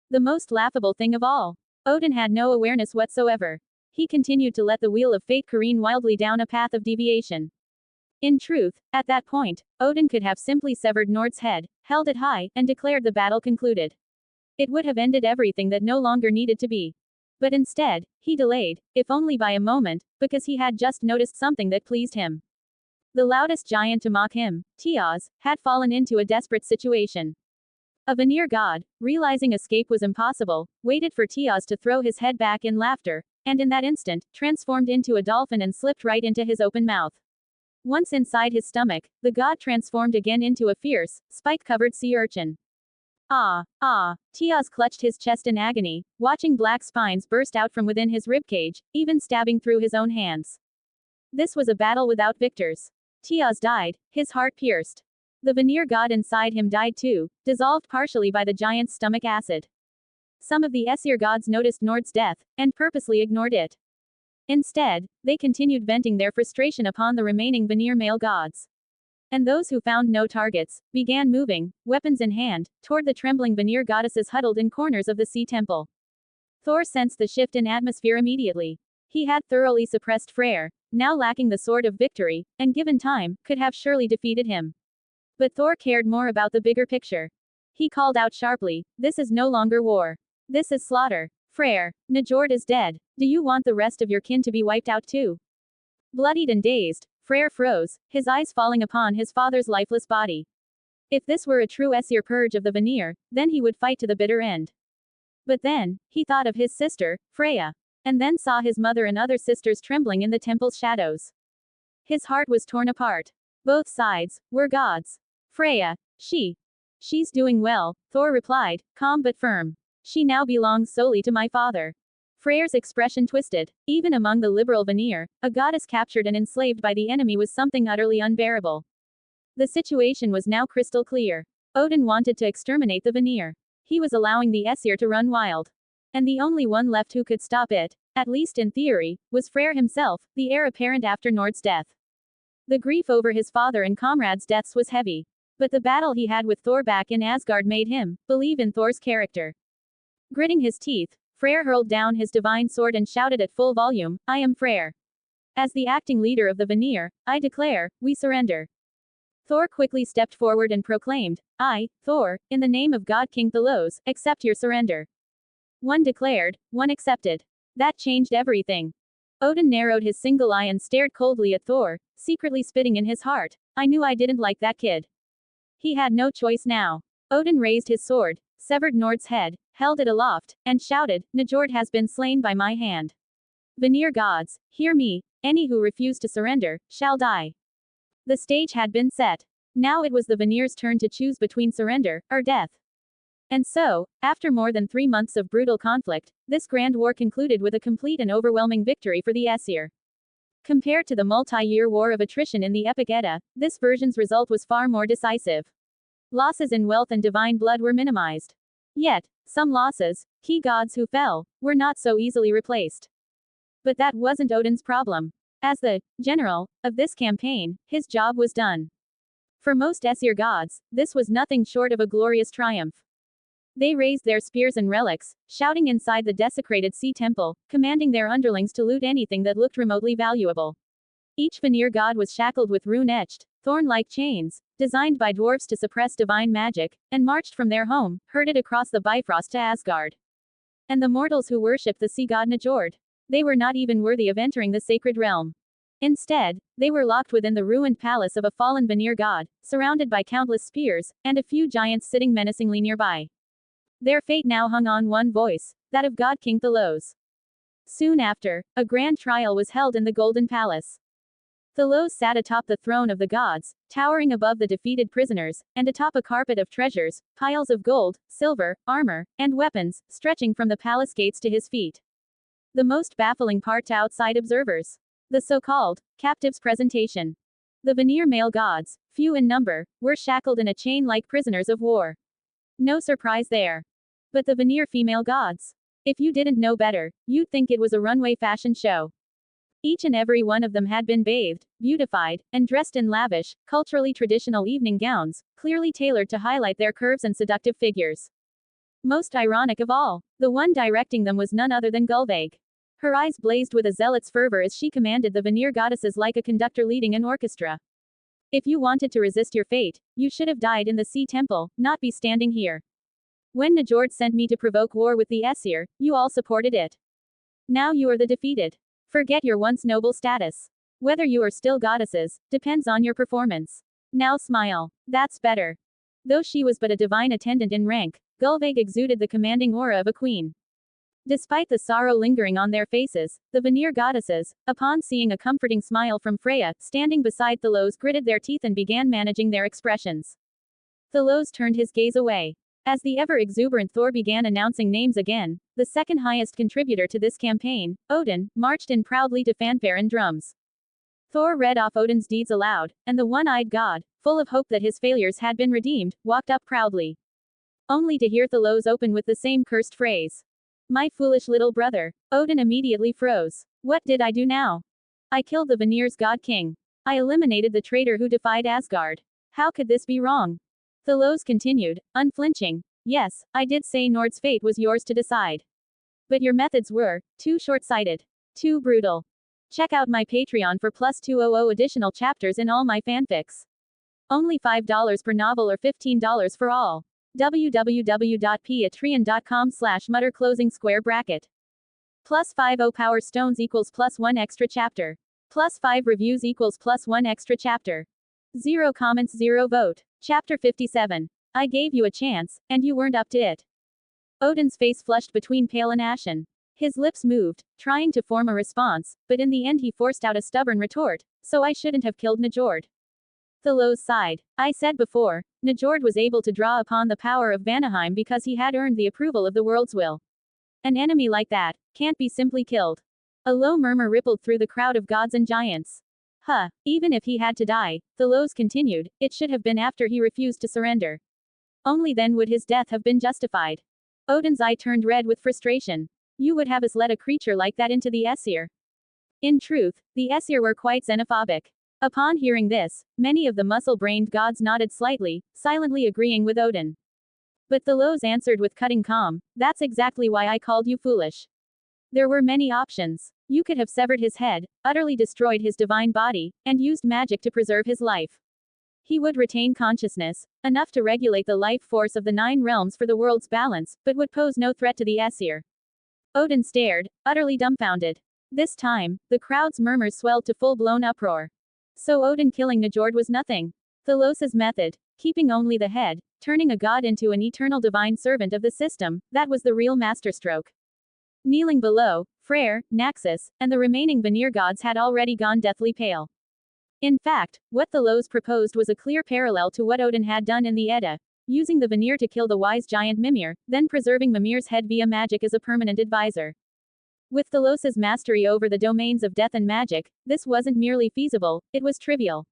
The most laughable thing of all. Odin had no awareness whatsoever. He continued to let the wheel of fate careen wildly down a path of deviation. In truth, at that point, Odin could have simply severed Nord's head, held it high, and declared the battle concluded. It would have ended everything that no longer needed to be. But instead, he delayed, if only by a moment, because he had just noticed something that pleased him. The loudest giant to mock him, Thalos, had fallen into a desperate situation. A Veneer god, realizing escape was impossible, waited for Thalos to throw his head back in laughter, and in that instant, transformed into a dolphin and slipped right into his open mouth. Once inside his stomach, the god transformed again into a fierce, spike-covered sea urchin. Thalos clutched his chest in agony, watching black spines burst out from within his ribcage, even stabbing through his own hands. This was a battle without victors. Thalos died, his heart pierced. The Veneer god inside him died too, dissolved partially by the giant's stomach acid. Some of the Aesir gods noticed Nord's death, and purposely ignored it. Instead, they continued venting their frustration upon the remaining Veneer male gods. And those who found no targets, began moving, weapons in hand, toward the trembling Veneer goddesses huddled in corners of the sea temple. Thor sensed the shift in atmosphere immediately. He had thoroughly suppressed Freyr, now lacking the sword of victory, and given time, could have surely defeated him. But Thor cared more about the bigger picture. He called out sharply, "This is no longer war. This is slaughter. Freyr, Najord is dead. Do you want the rest of your kin to be wiped out too?" Bloodied and dazed, Freyr froze, his eyes falling upon his father's lifeless body. If this were a true Aesir purge of the Veneer, then he would fight to the bitter end. But then, he thought of his sister, Freya. And then saw his mother and other sisters trembling in the temple's shadows. His heart was torn apart. Both sides were gods. Freya, she's doing well, Thor replied, calm but firm. She now belongs solely to my father. Freyr's expression twisted. Even among the liberal Veneer, a goddess captured and enslaved by the enemy was something utterly unbearable. The situation was now crystal clear. Odin wanted to exterminate the Veneer. He was allowing the Aesir to run wild. And the only one left who could stop it, at least in theory, was Freyr himself, the heir apparent after Nord's death. The grief over his father and comrades' deaths was heavy. But the battle he had with Thor back in Asgard made him believe in Thor's character. Gritting his teeth, Freyr hurled down his divine sword and shouted at full volume, "I am Freyr. As the acting leader of the Veneer, I declare, we surrender." Thor quickly stepped forward and proclaimed, "I, Thor, in the name of God King Thalos, accept your surrender." One declared, one accepted. That changed everything. Odin narrowed his single eye and stared coldly at Thor, secretly spitting in his heart. I knew I didn't like that kid. He had no choice now. Odin raised his sword, severed Nord's head, held it aloft, and shouted, Najord has been slain by my hand. Veneer gods, hear me, any who refuse to surrender, shall die. The stage had been set. Now it was the Veneer's turn to choose between surrender, or death. And so, after more than 3 months of brutal conflict, this grand war concluded with a complete and overwhelming victory for the Aesir. Compared to the multi-year war of attrition in the Epic Edda, this version's result was far more decisive. Losses in wealth and divine blood were minimized. Yet, some losses, key gods who fell, were not so easily replaced. But that wasn't Odin's problem. As the general of this campaign, his job was done. For most Aesir gods, this was nothing short of a glorious triumph. They raised their spears and relics, shouting inside the desecrated sea temple, commanding their underlings to loot anything that looked remotely valuable. Each Veneer god was shackled with rune-etched, thorn-like chains, designed by dwarves to suppress divine magic, and marched from their home, herded across the Bifrost to Asgard. And the mortals who worshipped the sea god Najord, they were not even worthy of entering the sacred realm. Instead, they were locked within the ruined palace of a fallen Veneer god, surrounded by countless spears, and a few giants sitting menacingly nearby. Their fate now hung on one voice, that of God King Thalos. Soon after, a grand trial was held in the Golden Palace. Thalos sat atop the throne of the gods, towering above the defeated prisoners, and atop a carpet of treasures, piles of gold, silver, armor, and weapons, stretching from the palace gates to his feet. The most baffling part to outside observers. The so-called captives' presentation. The Veneer male gods, few in number, were shackled in a chain like prisoners of war. No surprise there. But the Veneer female gods. If you didn't know better, you'd think it was a runway fashion show. Each and every one of them had been bathed, beautified, and dressed in lavish, culturally traditional evening gowns, clearly tailored to highlight their curves and seductive figures. Most ironic of all, the one directing them was none other than Gulveig. Her eyes blazed with a zealot's fervor as she commanded the Veneer goddesses like a conductor leading an orchestra. If you wanted to resist your fate, you should have died in the sea temple, not be standing here. When Najord sent me to provoke war with the Aesir, you all supported it. Now you are the defeated. Forget your once noble status. Whether you are still goddesses, depends on your performance. Now smile. That's better. Though she was but a divine attendant in rank, Gulveig exuded the commanding aura of a queen. Despite the sorrow lingering on their faces, the Veneer goddesses, upon seeing a comforting smile from Freya, standing beside Thalos, gritted their teeth and began managing their expressions. Thalos turned his gaze away. As the ever-exuberant Thor began announcing names again, the second highest contributor to this campaign, Odin, marched in proudly to fanfare and drums. Thor read off Odin's deeds aloud, and the one-eyed god, full of hope that his failures had been redeemed, walked up proudly. Only to hear Thalos open with the same cursed phrase. My foolish little brother. Odin immediately froze. What did I do now? I killed the Veneer's god king. I eliminated the traitor who defied Asgard. How could this be wrong? Thalos continued, unflinching. Yes, I did say Nord's fate was yours to decide. But your methods were too short-sighted. Too brutal. Check out my Patreon for plus 200 additional chapters in all my fanfics. Only $5 per novel or $15 for all. www.patreon.com/mutter closing square bracket. Plus 50 power stones equals plus 1 extra chapter. Plus 5 reviews equals plus 1 extra chapter. 0 comments 0 vote. Chapter 57. I gave you a chance, and you weren't up to it. Odin's face flushed between pale and ashen. His lips moved, trying to form a response, but in the end he forced out a stubborn retort, so I shouldn't have killed Najord. Thalos sighed. I said before, Najord was able to draw upon the power of Jotunheim because he had earned the approval of the world's will. An enemy like that can't be simply killed. A low murmur rippled through the crowd of gods and giants. Huh, even if he had to die, Thalos continued, it should have been after he refused to surrender. Only then would his death have been justified. Odin's eye turned red with frustration. You would have us let a creature like that into the Aesir. In truth, the Aesir were quite xenophobic. Upon hearing this, many of the muscle-brained gods nodded slightly, silently agreeing with Odin. But Thalos answered with cutting calm, that's exactly why I called you foolish. There were many options. You could have severed his head, utterly destroyed his divine body, and used magic to preserve his life. He would retain consciousness, enough to regulate the life force of the 9 realms for the world's balance, but would pose no threat to the Aesir. Odin stared, utterly dumbfounded. This time, the crowd's murmurs swelled to full-blown uproar. So Odin killing Najord was nothing. Thalos's method, keeping only the head, turning a god into an eternal divine servant of the system, that was the real masterstroke. Kneeling below, Freyr, Naxos, and the remaining Veneer gods had already gone deathly pale. In fact, what Thalos proposed was a clear parallel to what Odin had done in the Edda, using the Veneer to kill the wise giant Mimir, then preserving Mimir's head via magic as a permanent advisor. With Thalos's mastery over the domains of death and magic, this wasn't merely feasible, it was trivial.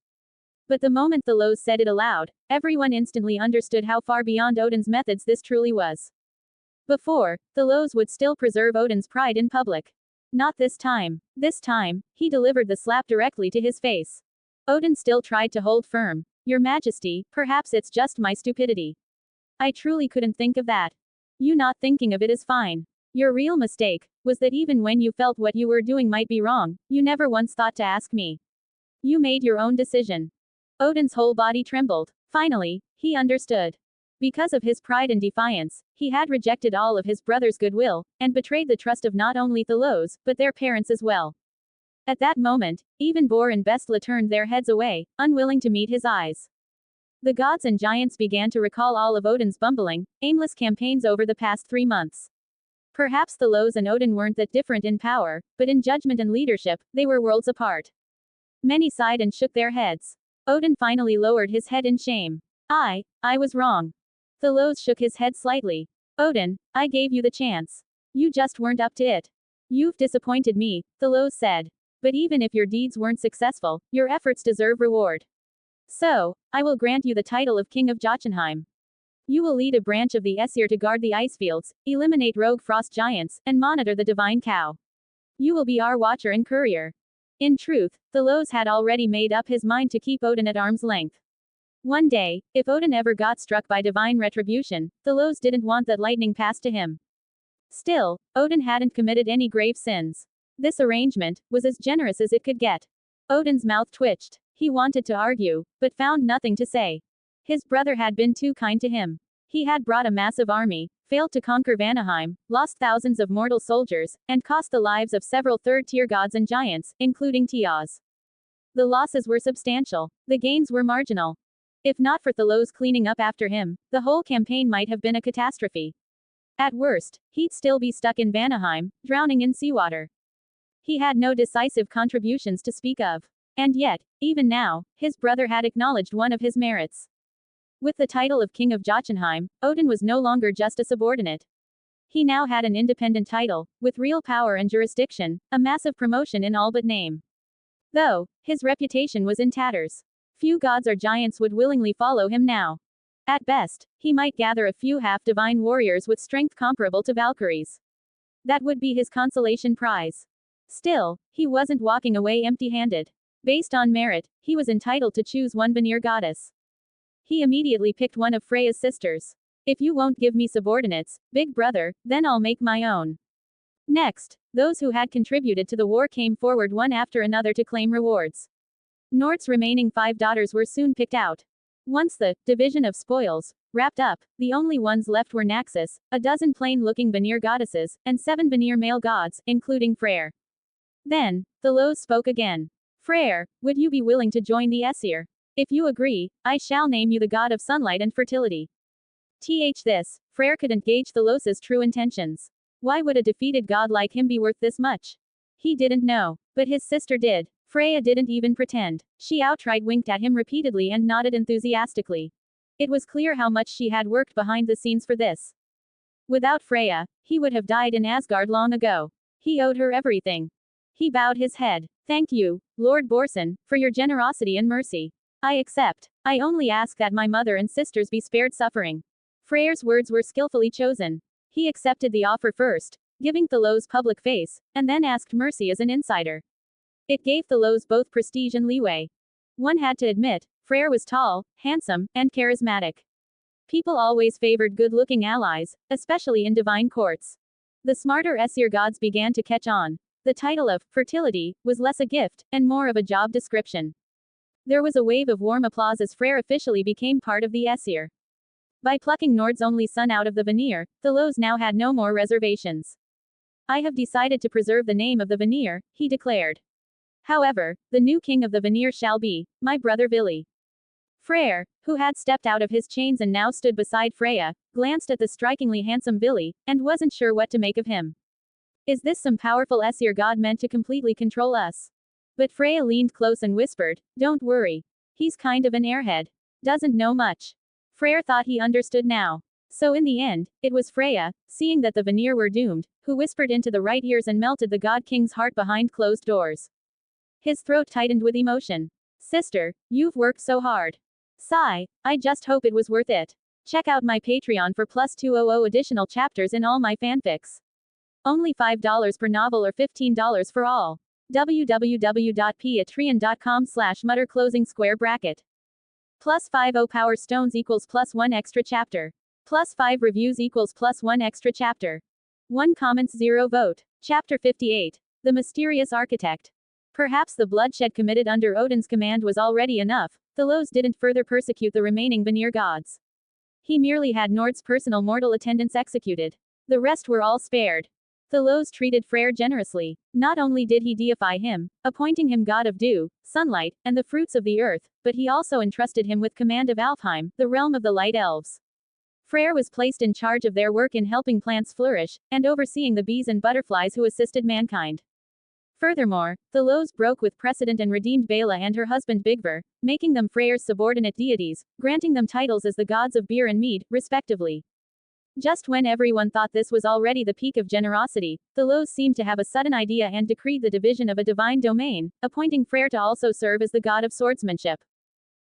But the moment Thalos said it aloud, everyone instantly understood how far beyond Odin's methods this truly was. Before, Thalos would still preserve Odin's pride in public. Not this time. This time, he delivered the slap directly to his face. Odin still tried to hold firm. Your Majesty, perhaps it's just my stupidity. I truly couldn't think of that. You not thinking of it is fine. Your real mistake was that even when you felt what you were doing might be wrong, you never once thought to ask me. You made your own decision. Odin's whole body trembled. Finally, he understood. Because of his pride and defiance, he had rejected all of his brother's goodwill, and betrayed the trust of not only Thalos, but their parents as well. At that moment, even Bor and Bestla turned their heads away, unwilling to meet his eyes. The gods and giants began to recall all of Odin's bumbling, aimless campaigns over the past 3 months. Perhaps Thalos and Odin weren't that different in power, but in judgment and leadership, they were worlds apart. Many sighed and shook their heads. Odin finally lowered his head in shame. I was wrong. Thalos shook his head slightly. Odin, I gave you the chance. You just weren't up to it. You've disappointed me, Thalos said. But even if your deeds weren't successful, your efforts deserve reward. So, I will grant you the title of King of Jotunheim. You will lead a branch of the Aesir to guard the ice fields, eliminate rogue frost giants, and monitor the divine cow. You will be our watcher and courier. In truth, Thalos had already made up his mind to keep Odin at arm's length. One day, if Odin ever got struck by divine retribution, Thalos didn't want that lightning passed to him. Still, Odin hadn't committed any grave sins. This arrangement was as generous as it could get. Odin's mouth twitched. He wanted to argue, but found nothing to say. His brother had been too kind to him. He had brought a massive army, failed to conquer Jotunheim, lost thousands of mortal soldiers, and cost the lives of several third-tier gods and giants, including Tiaz. The losses were substantial. The gains were marginal. If not for Thalos cleaning up after him, the whole campaign might have been a catastrophe. At worst, he'd still be stuck in Jotunheim, drowning in seawater. He had no decisive contributions to speak of. And yet, even now, his brother had acknowledged one of his merits. With the title of King of Jotunheim, Odin was no longer just a subordinate. He now had an independent title, with real power and jurisdiction, a massive promotion in all but name. Though, his reputation was in tatters. Few gods or giants would willingly follow him now. At best, he might gather a few half-divine warriors with strength comparable to Valkyries. That would be his consolation prize. Still, he wasn't walking away empty-handed. Based on merit, he was entitled to choose one Veneer goddess. He immediately picked one of Freya's sisters. If you won't give me subordinates, big brother, then I'll make my own. Next, those who had contributed to the war came forward one after another to claim rewards. Nord's remaining 5 daughters were soon picked out. Once the division of spoils wrapped up, the only ones left were Naxos, a dozen plain-looking Veneer goddesses, and 7 Veneer male gods, including Freyr. Then, Thalos spoke again. Freyr, would you be willing to join the Aesir? If you agree, I shall name you the god of sunlight and fertility. This, Freyr couldn't gauge Thalos's true intentions. Why would a defeated god like him be worth this much? He didn't know. But his sister did. Freya didn't even pretend. She outright winked at him repeatedly and nodded enthusiastically. It was clear how much she had worked behind the scenes for this. Without Freya, he would have died in Asgard long ago. He owed her everything. He bowed his head. Thank you, Lord Borson, for your generosity and mercy. I accept. I only ask that my mother and sisters be spared suffering. Freyr's words were skillfully chosen. He accepted the offer first, giving Thalos public face, and then asked mercy as an insider. It gave Thalos both prestige and leeway. One had to admit, Freyr was tall, handsome, and charismatic. People always favored good-looking allies, especially in divine courts. The smarter Aesir gods began to catch on. The title of fertility was less a gift, and more of a job description. There was a wave of warm applause as Freyr officially became part of the Aesir. By plucking Nord's only son out of the Veneer, Thalos now had no more reservations. I have decided to preserve the name of the Veneer, he declared. However, the new king of the Veneer shall be my brother Vili. Freyr, who had stepped out of his chains and now stood beside Freya, glanced at the strikingly handsome Vili, and wasn't sure what to make of him. Is this some powerful Aesir god meant to completely control us? But Freya leaned close and whispered, don't worry. He's kind of an airhead. Doesn't know much. Freyr thought he understood now. So in the end, it was Freya, seeing that the Veneer were doomed, who whispered into the right ears and melted the god king's heart behind closed doors. His throat tightened with emotion. Sister, you've worked so hard. Sigh, I just hope it was worth it. Check out my Patreon for +200 additional chapters in all my fanfics. Only $5 per novel or $15 for all. www.patreon.com/mutter closing square bracket. +50 power stones equals +1 extra chapter. +5 reviews equals +1 extra chapter. 1 comments 0 vote. Chapter 58. The Mysterious Architect. Perhaps the bloodshed committed under Odin's command was already enough. Thalos didn't further persecute the remaining Veneer gods. He merely had Nord's personal mortal attendants executed. The rest were all spared. Thalos treated Freyr generously. Not only did he deify him, appointing him god of dew, sunlight, and the fruits of the earth, but he also entrusted him with command of Alfheim, the realm of the light elves. Freyr was placed in charge of their work in helping plants flourish, and overseeing the bees and butterflies who assisted mankind. Furthermore, Thalos broke with precedent and redeemed Bela and her husband Bigvar, making them Freyr's subordinate deities, granting them titles as the gods of beer and mead, respectively. Just when everyone thought this was already the peak of generosity, Thalos seemed to have a sudden idea and decreed the division of a divine domain, appointing Freyr to also serve as the god of swordsmanship.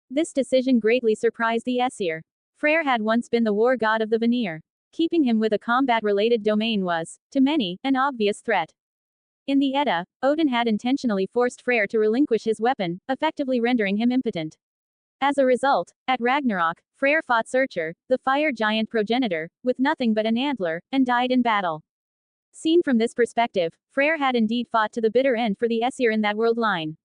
This decision greatly surprised the Aesir. Freyr had once been the war god of the Veneer. Keeping him with a combat-related domain was, to many, an obvious threat. In the Edda, Odin had intentionally forced Freyr to relinquish his weapon, effectively rendering him impotent. As a result, at Ragnarok, Freyr fought Surtur, the fire giant progenitor, with nothing but an antler, and died in battle. Seen from this perspective, Freyr had indeed fought to the bitter end for the Aesir in that world line.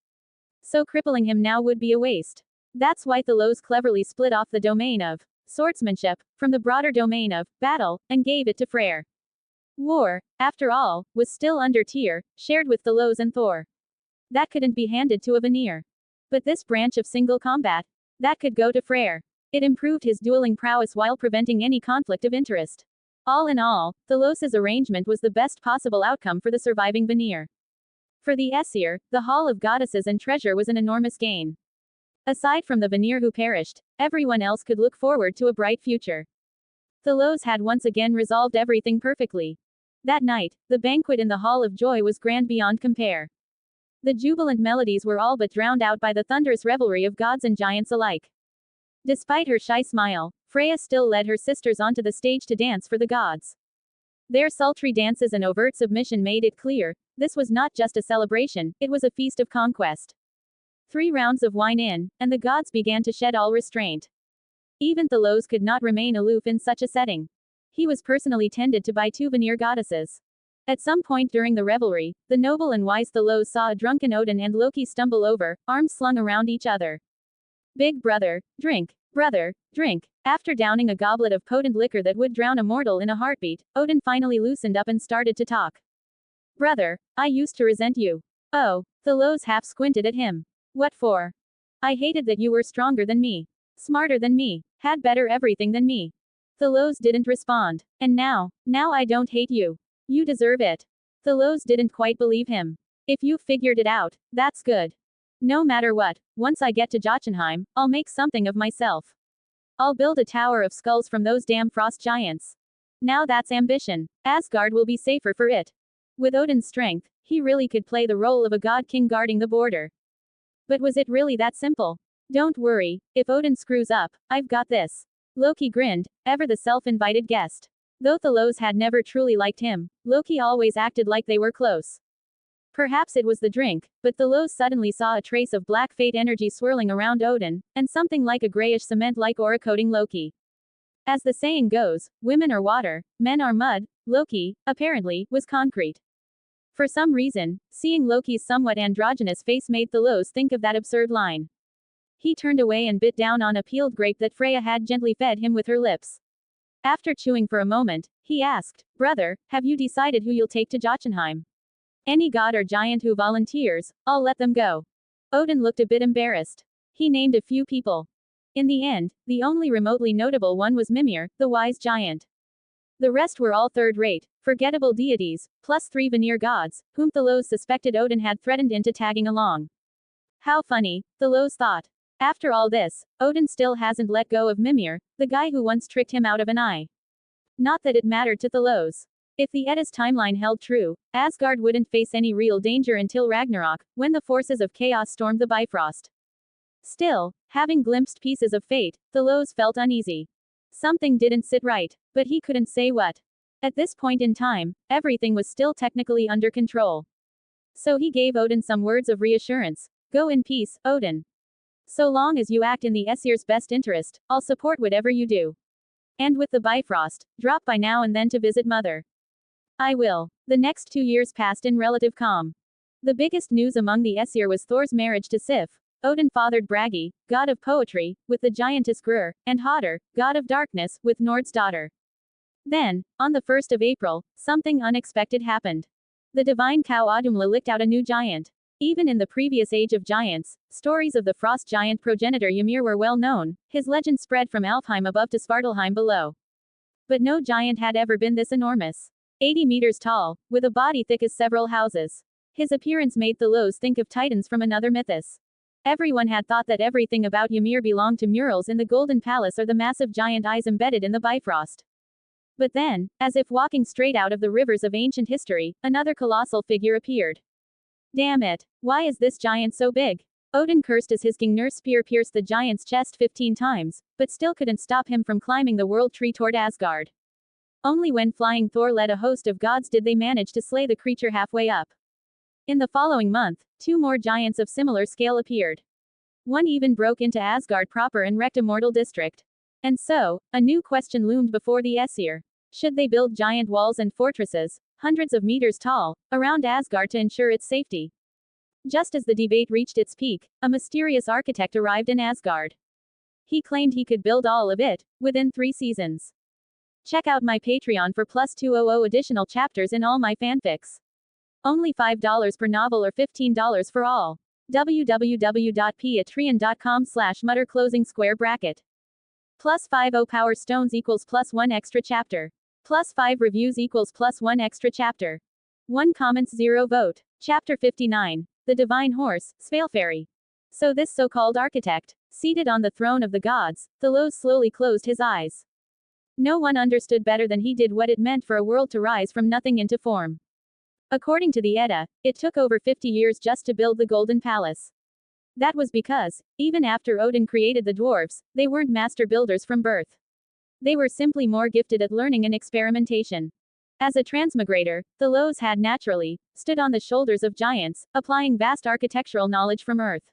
So crippling him now would be a waste. That's why Thalos cleverly split off the domain of swordsmanship from the broader domain of battle, and gave it to Freyr. War, after all, was still under Tyr, shared with Thalos and Thor. That couldn't be handed to a Veneer. But this branch of single combat, that could go to Freyr. It improved his dueling prowess while preventing any conflict of interest. All in all, Thalos's arrangement was the best possible outcome for the surviving Veneer. For the Aesir, the Hall of Goddesses and treasure was an enormous gain. Aside from the Veneer who perished, everyone else could look forward to a bright future. Thalos had once again resolved everything perfectly. That night, the banquet in the Hall of Joy was grand beyond compare. The jubilant melodies were all but drowned out by the thunderous revelry of gods and giants alike. Despite her shy smile, Freya still led her sisters onto the stage to dance for the gods. Their sultry dances and overt submission made it clear, this was not just a celebration, it was a feast of conquest. 3 rounds of wine in, and the gods began to shed all restraint. Even Thalos could not remain aloof in such a setting. He was personally tended to by 2 Veneer goddesses. At some point during the revelry, the noble and wise Thalos saw a drunken Odin and Loki stumble over, arms slung around each other. Big brother, drink. Brother, drink. After downing a goblet of potent liquor that would drown a mortal in a heartbeat, Odin finally loosened up and started to talk. Brother, I used to resent you. Oh, Thalos half squinted at him. What for? I hated that you were stronger than me. Smarter than me. Had better everything than me. Thalos didn't respond. And now I don't hate you. You deserve it. Thalos didn't quite believe him. If you've figured it out, that's good. No matter what, once I get to Jotunheim, I'll make something of myself. I'll build a tower of skulls from those damn frost giants. Now that's ambition. Asgard will be safer for it. With Odin's strength, he really could play the role of a god king guarding the border. But was it really that simple? Don't worry, if Odin screws up, I've got this. Loki grinned, ever the self-invited guest. Though Thalos had never truly liked him, Loki always acted like they were close. Perhaps it was the drink, but Thalos suddenly saw a trace of black fate energy swirling around Odin, and something like a grayish cement-like aura coating Loki. As the saying goes, women are water, men are mud, Loki, apparently, was concrete. For some reason, seeing Loki's somewhat androgynous face made Thalos think of that absurd line. He turned away and bit down on a peeled grape that Freya had gently fed him with her lips. After chewing for a moment, he asked, Brother, have you decided who you'll take to Jotunheim? Any god or giant who volunteers, I'll let them go. Odin looked a bit embarrassed. He named a few people. In the end, the only remotely notable one was Mimir, the wise giant. The rest were all third-rate, forgettable deities, plus 3 Veneer gods, whom Thalos suspected Odin had threatened into tagging along. How funny, Thalos thought. After all this, Odin still hasn't let go of Mimir, the guy who once tricked him out of an eye. Not that it mattered to Thalos. If the Edda's timeline held true, Asgard wouldn't face any real danger until Ragnarok, when the forces of chaos stormed the Bifrost. Still, having glimpsed pieces of fate, Thalos felt uneasy. Something didn't sit right, but he couldn't say what. At this point in time, everything was still technically under control. So he gave Odin some words of reassurance. Go in peace, Odin. So long as you act in the Aesir's best interest, I'll support whatever you do. And with the Bifrost, drop by now and then to visit Mother. I will. The next 2 years passed in relative calm. The biggest news among the Aesir was Thor's marriage to Sif. Odin fathered Bragi, god of poetry, with the giantess Grur, and Hodr, god of darkness, with Nord's daughter. Then, on the 1st of April, something unexpected happened. The divine cow Audumla licked out a new giant. Even in the previous age of giants, stories of the frost giant progenitor Ymir were well known, his legend spread from Alfheim above to Svartalheim below. But no giant had ever been this enormous. 80 meters tall, with a body thick as several houses. His appearance made Thalos think of titans from another mythos. Everyone had thought that everything about Ymir belonged to murals in the Golden Palace or the massive giant eyes embedded in the Bifrost. But then, as if walking straight out of the rivers of ancient history, another colossal figure appeared. Damn it! Why is this giant so big? Odin cursed as his Gnir spear pierced the giant's chest 15 times, but still couldn't stop him from climbing the world tree toward Asgard. Only when flying Thor led a host of gods did they manage to slay the creature halfway up. In the following month, 2 more giants of similar scale appeared. One even broke into Asgard proper and wrecked a mortal district. And so, a new question loomed before the Aesir. Should they build giant walls and fortresses, hundreds of meters tall, around Asgard to ensure its safety? Just as the debate reached its peak, a mysterious architect arrived in Asgard. He claimed he could build all of it, within 3 seasons. Check out my Patreon for plus 200 additional chapters in all my fanfics. Only $5 per novel or $15 for all. www.patreon.com/mutter closing square bracket. Plus 50 power stones equals plus 1 extra chapter. Plus 5 reviews equals plus 1 extra chapter. 1 comments 0 vote. Chapter 59. The Divine Horse, Svalfari. So this so-called architect, seated on the throne of the gods, Thalos slowly closed his eyes. No one understood better than he did what it meant for a world to rise from nothing into form. According to the Edda, it took over 50 years just to build the Golden Palace. That was because, even after Odin created the dwarves, they weren't master builders from birth. They were simply more gifted at learning and experimentation. As a transmigrator, Thalos had naturally stood on the shoulders of giants, applying vast architectural knowledge from Earth.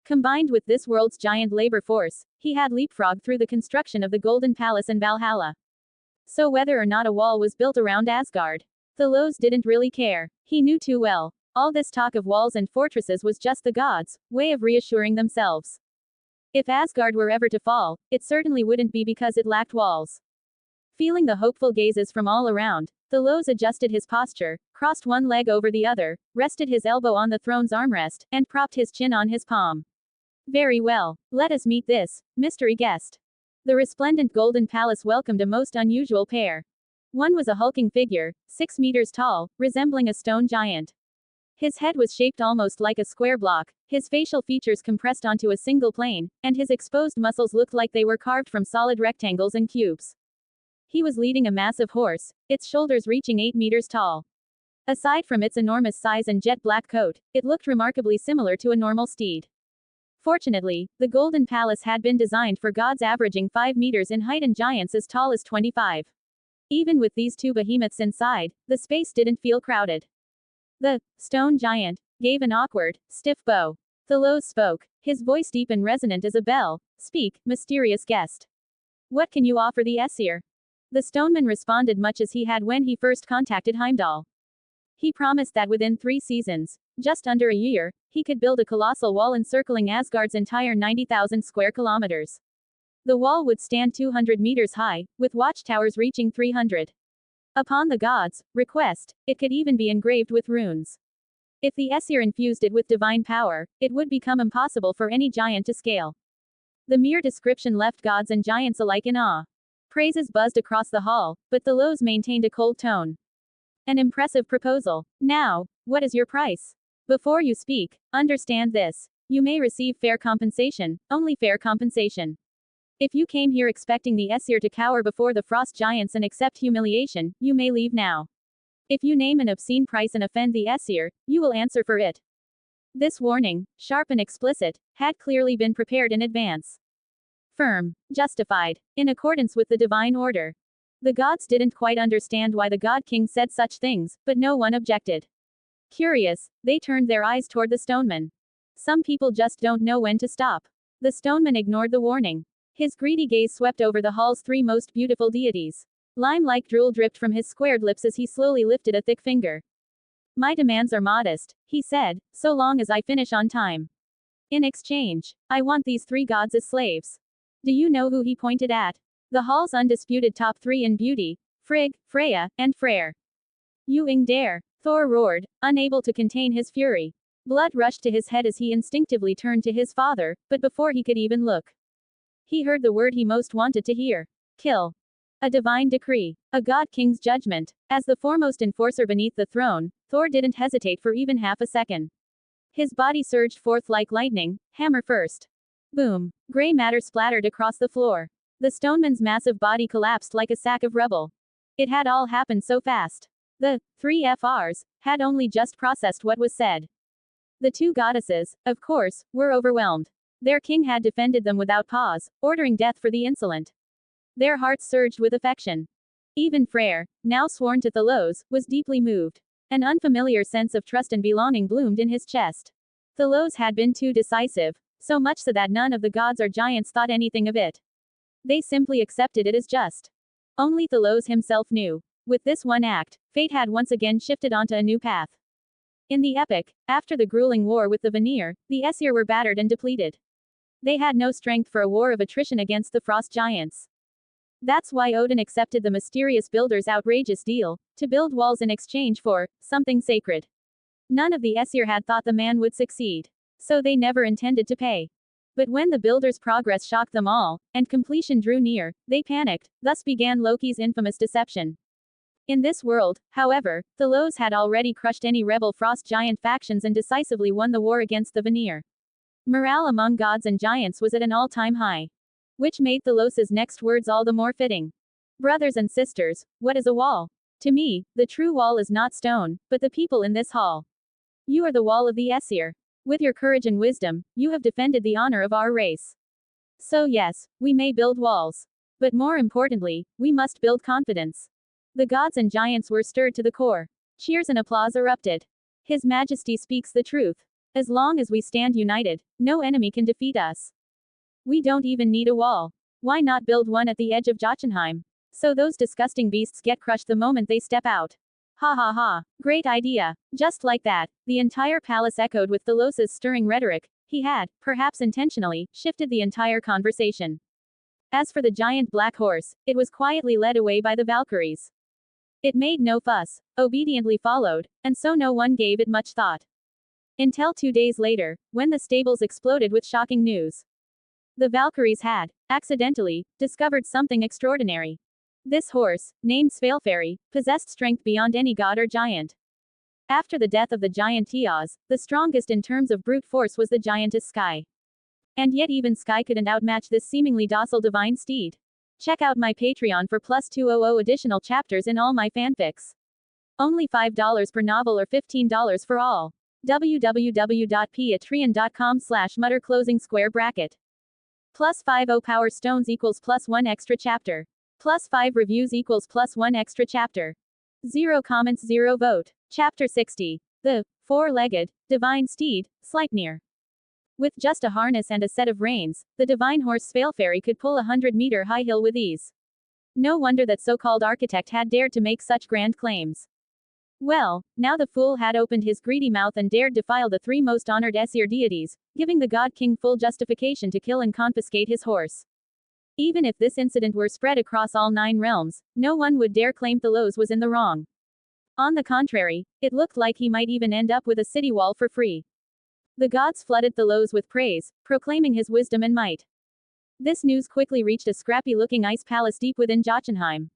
Combined with this world's giant labor force, he had leapfrogged through the construction of the Golden Palace and Valhalla. So whether or not a wall was built around Asgard, Thalos didn't really care. He knew too well. All this talk of walls and fortresses was just the gods' way of reassuring themselves. If Asgard were ever to fall, it certainly wouldn't be because it lacked walls. Feeling the hopeful gazes from all around, Thalos adjusted his posture, crossed one leg over the other, rested his elbow on the throne's armrest, and propped his chin on his palm. Very well, let us meet this mystery guest. The resplendent Golden Palace welcomed a most unusual pair. One was a hulking figure, 6 meters tall, resembling a stone giant. His head was shaped almost like a square block, his facial features compressed onto a single plane, and his exposed muscles looked like they were carved from solid rectangles and cubes. He was leading a massive horse, its shoulders reaching 8 meters tall. Aside from its enormous size and jet black coat, it looked remarkably similar to a normal steed. Fortunately, the Golden Palace had been designed for gods averaging 5 meters in height and giants as tall as 25. Even with these 2 behemoths inside, the space didn't feel crowded. The stone giant gave an awkward, stiff bow. Thalos spoke, his voice deep and resonant as a bell. Speak, mysterious guest. What can you offer the Aesir? The stoneman responded much as he had when he first contacted Heimdall. He promised that within 3 seasons, just under a year, he could build a colossal wall encircling Asgard's entire 90,000 square kilometers. The wall would stand 200 meters high, with watchtowers reaching 300. Upon the gods' request, it could even be engraved with runes. If the Aesir infused it with divine power, it would become impossible for any giant to scale. The mere description left gods and giants alike in awe. Praises buzzed across the hall, but Thalos maintained a cold tone. An impressive proposal. Now, what is your price? Before you speak, understand this. You may receive fair compensation, only fair compensation. If you came here expecting the Aesir to cower before the frost giants and accept humiliation, you may leave now. If you name an obscene price and offend the Aesir, you will answer for it. This warning, sharp and explicit, had clearly been prepared in advance. Firm, justified, in accordance with the divine order. The gods didn't quite understand why the God King said such things, but no one objected. Curious, they turned their eyes toward the stoneman. Some people just don't know when to stop. The stoneman ignored the warning. His greedy gaze swept over the hall's 3 most beautiful deities. Lime-like drool dripped from his squared lips as he slowly lifted a thick finger. My demands are modest, he said, so long as I finish on time. In exchange, I want these 3 gods as slaves. Do you know who he pointed at? The hall's undisputed top 3 in beauty, Frigg, Freya, and Freyr. You ing dare! Thor roared, unable to contain his fury. Blood rushed to his head as he instinctively turned to his father, but before he could even look, he heard the word he most wanted to hear. Kill. A divine decree. A god king's judgment. As the foremost enforcer beneath the throne, Thor didn't hesitate for even half a second. His body surged forth like lightning, hammer first. Boom. Gray matter splattered across the floor. The stoneman's massive body collapsed like a sack of rubble. It had all happened so fast. The three FRs had only just processed what was said. The two goddesses, of course, were overwhelmed. Their king had defended them without pause, ordering death for the insolent. Their hearts surged with affection. Even Freyr, now sworn to Thalos, was deeply moved. An unfamiliar sense of trust and belonging bloomed in his chest. Thalos had been too decisive, so much so that none of the gods or giants thought anything of it. They simply accepted it as just. Only Thalos himself knew. With this one act, fate had once again shifted onto a new path. In the epic, after the grueling war with the Veneer, the Aesir were battered and depleted. They had no strength for a war of attrition against the frost giants. That's why Odin accepted the mysterious builder's outrageous deal, to build walls in exchange for something sacred. None of the Aesir had thought the man would succeed. So they never intended to pay. But when the builder's progress shocked them all, and completion drew near, they panicked. Thus began Loki's infamous deception. In this world, however, Thalos had already crushed any rebel frost giant factions and decisively won the war against the Veneer. Morale among gods and giants was at an all-time high. Which made Thalos's next words all the more fitting. Brothers and sisters, what is a wall? To me, the true wall is not stone, but the people in this hall. You are the wall of the Aesir. With your courage and wisdom, you have defended the honor of our race. So yes, we may build walls. But more importantly, we must build confidence. The gods and giants were stirred to the core. Cheers and applause erupted. His Majesty speaks the truth. As long as we stand united, no enemy can defeat us. We don't even need a wall. Why not build one at the edge of Jotunheim? So those disgusting beasts get crushed the moment they step out. Ha ha ha. Great idea. Just like that, the entire palace echoed with Thalos's stirring rhetoric. He had, perhaps intentionally, shifted the entire conversation. As for the giant black horse, it was quietly led away by the Valkyries. It made no fuss, obediently followed, and so no one gave it much thought. Until 2 days later, when the stables exploded with shocking news. The Valkyries had, accidentally, discovered something extraordinary. This horse, named Svalfari, possessed strength beyond any god or giant. After the death of the giant Eos, the strongest in terms of brute force was the giantess Sky. And yet even Sky couldn't outmatch this seemingly docile divine steed. Check out my Patreon for plus 200 additional chapters in all my fanfics. Only $5 per novel or $15 for all. www.patreon.com/mutter closing square bracket. Plus 50 power stones equals plus 1 extra chapter. Plus 5 reviews equals plus 1 extra chapter. 0 comments 0 vote. Chapter 60. The four-legged divine steed, Sleipnir. With just a harness and a set of reins, the divine horse Svalfari could pull a 100-meter high hill with ease. No wonder that so-called architect had dared to make such grand claims. Well, now the fool had opened his greedy mouth and dared defile the three most honored Aesir deities, giving the god king full justification to kill and confiscate his horse. Even if this incident were spread across all 9 realms, no one would dare claim Thalos was in the wrong. On the contrary, it looked like he might even end up with a city wall for free. The gods flooded Thalos with praise, proclaiming his wisdom and might. This news quickly reached a scrappy-looking ice palace deep within Jotunheim.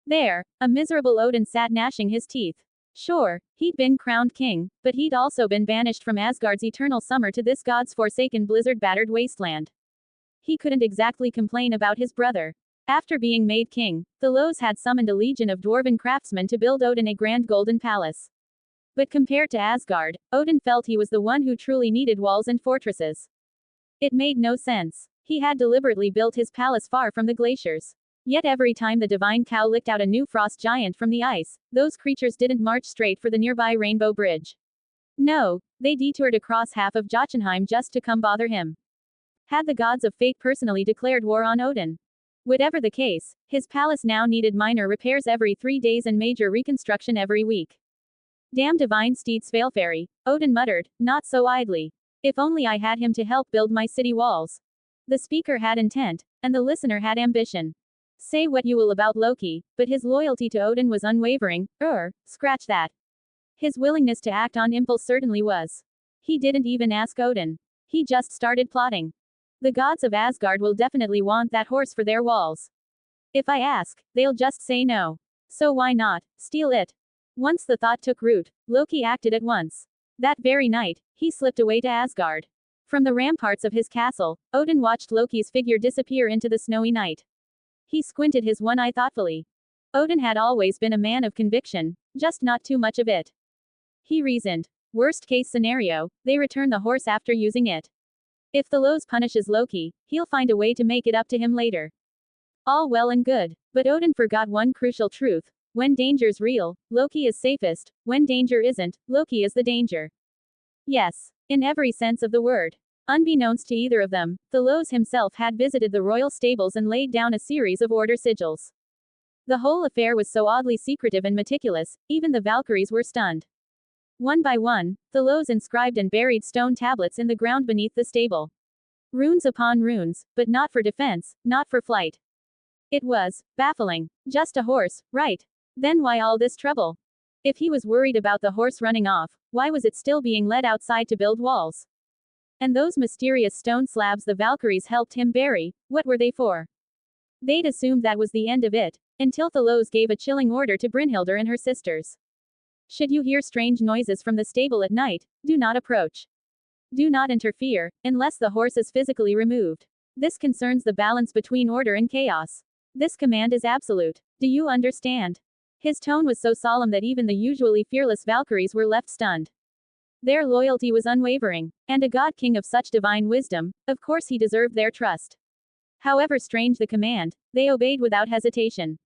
There, a miserable Odin sat gnashing his teeth. Sure, he'd been crowned king, but he'd also been banished from Asgard's eternal summer to this god's forsaken blizzard-battered wasteland. He couldn't exactly complain about his brother. After being made king, Thalos had summoned a legion of dwarven craftsmen to build Odin a grand golden palace. But compared to Asgard, Odin felt he was the one who truly needed walls and fortresses. It made no sense. He had deliberately built his palace far from the glaciers. Yet every time the divine cow licked out a new frost giant from the ice, those creatures didn't march straight for the nearby Rainbow Bridge. No, they detoured across half of Jotunheim just to come bother him. Had the gods of fate personally declared war on Odin? Whatever the case, his palace now needed minor repairs every 3 days and major reconstruction every week. Damn divine steed Svalfari, Odin muttered, not so idly. If only I had him to help build my city walls. The speaker had intent, and the listener had ambition. Say what you will about Loki, but his loyalty to Odin was unwavering. Scratch that. His willingness to act on impulse certainly was. He didn't even ask Odin. He just started plotting. The gods of Asgard will definitely want that horse for their walls. If I ask, they'll just say no. So why not steal it? Once the thought took root, Loki acted at once. That very night, he slipped away to Asgard. From the ramparts of his castle, Odin watched Loki's figure disappear into the snowy night. He squinted his one eye thoughtfully. Odin had always been a man of conviction, just not too much of it. He reasoned. Worst case scenario, they return the horse after using it. If Thalos punishes Loki, he'll find a way to make it up to him later. All well and good, but Odin forgot one crucial truth. When danger's real, Loki is safest. When danger isn't, Loki is the danger. Yes, in every sense of the word. Unbeknownst to either of them, Thalos himself had visited the royal stables and laid down a series of order sigils. The whole affair was so oddly secretive and meticulous, even the Valkyries were stunned. One by one, Thalos inscribed and buried stone tablets in the ground beneath the stable. Runes upon runes, but not for defense, not for flight. It was baffling. Just a horse, right? Then why all this trouble? If he was worried about the horse running off, why was it still being led outside to build walls? And those mysterious stone slabs the Valkyries helped him bury, what were they for? They'd assumed that was the end of it, until Thalos gave a chilling order to Brynhildr and her sisters. Should you hear strange noises from the stable at night, do not approach. Do not interfere, unless the horse is physically removed. This concerns the balance between order and chaos. This command is absolute. Do you understand? His tone was so solemn that even the usually fearless Valkyries were left stunned. Their loyalty was unwavering, and a god king of such divine wisdom, of course he deserved their trust. However strange the command, they obeyed without hesitation.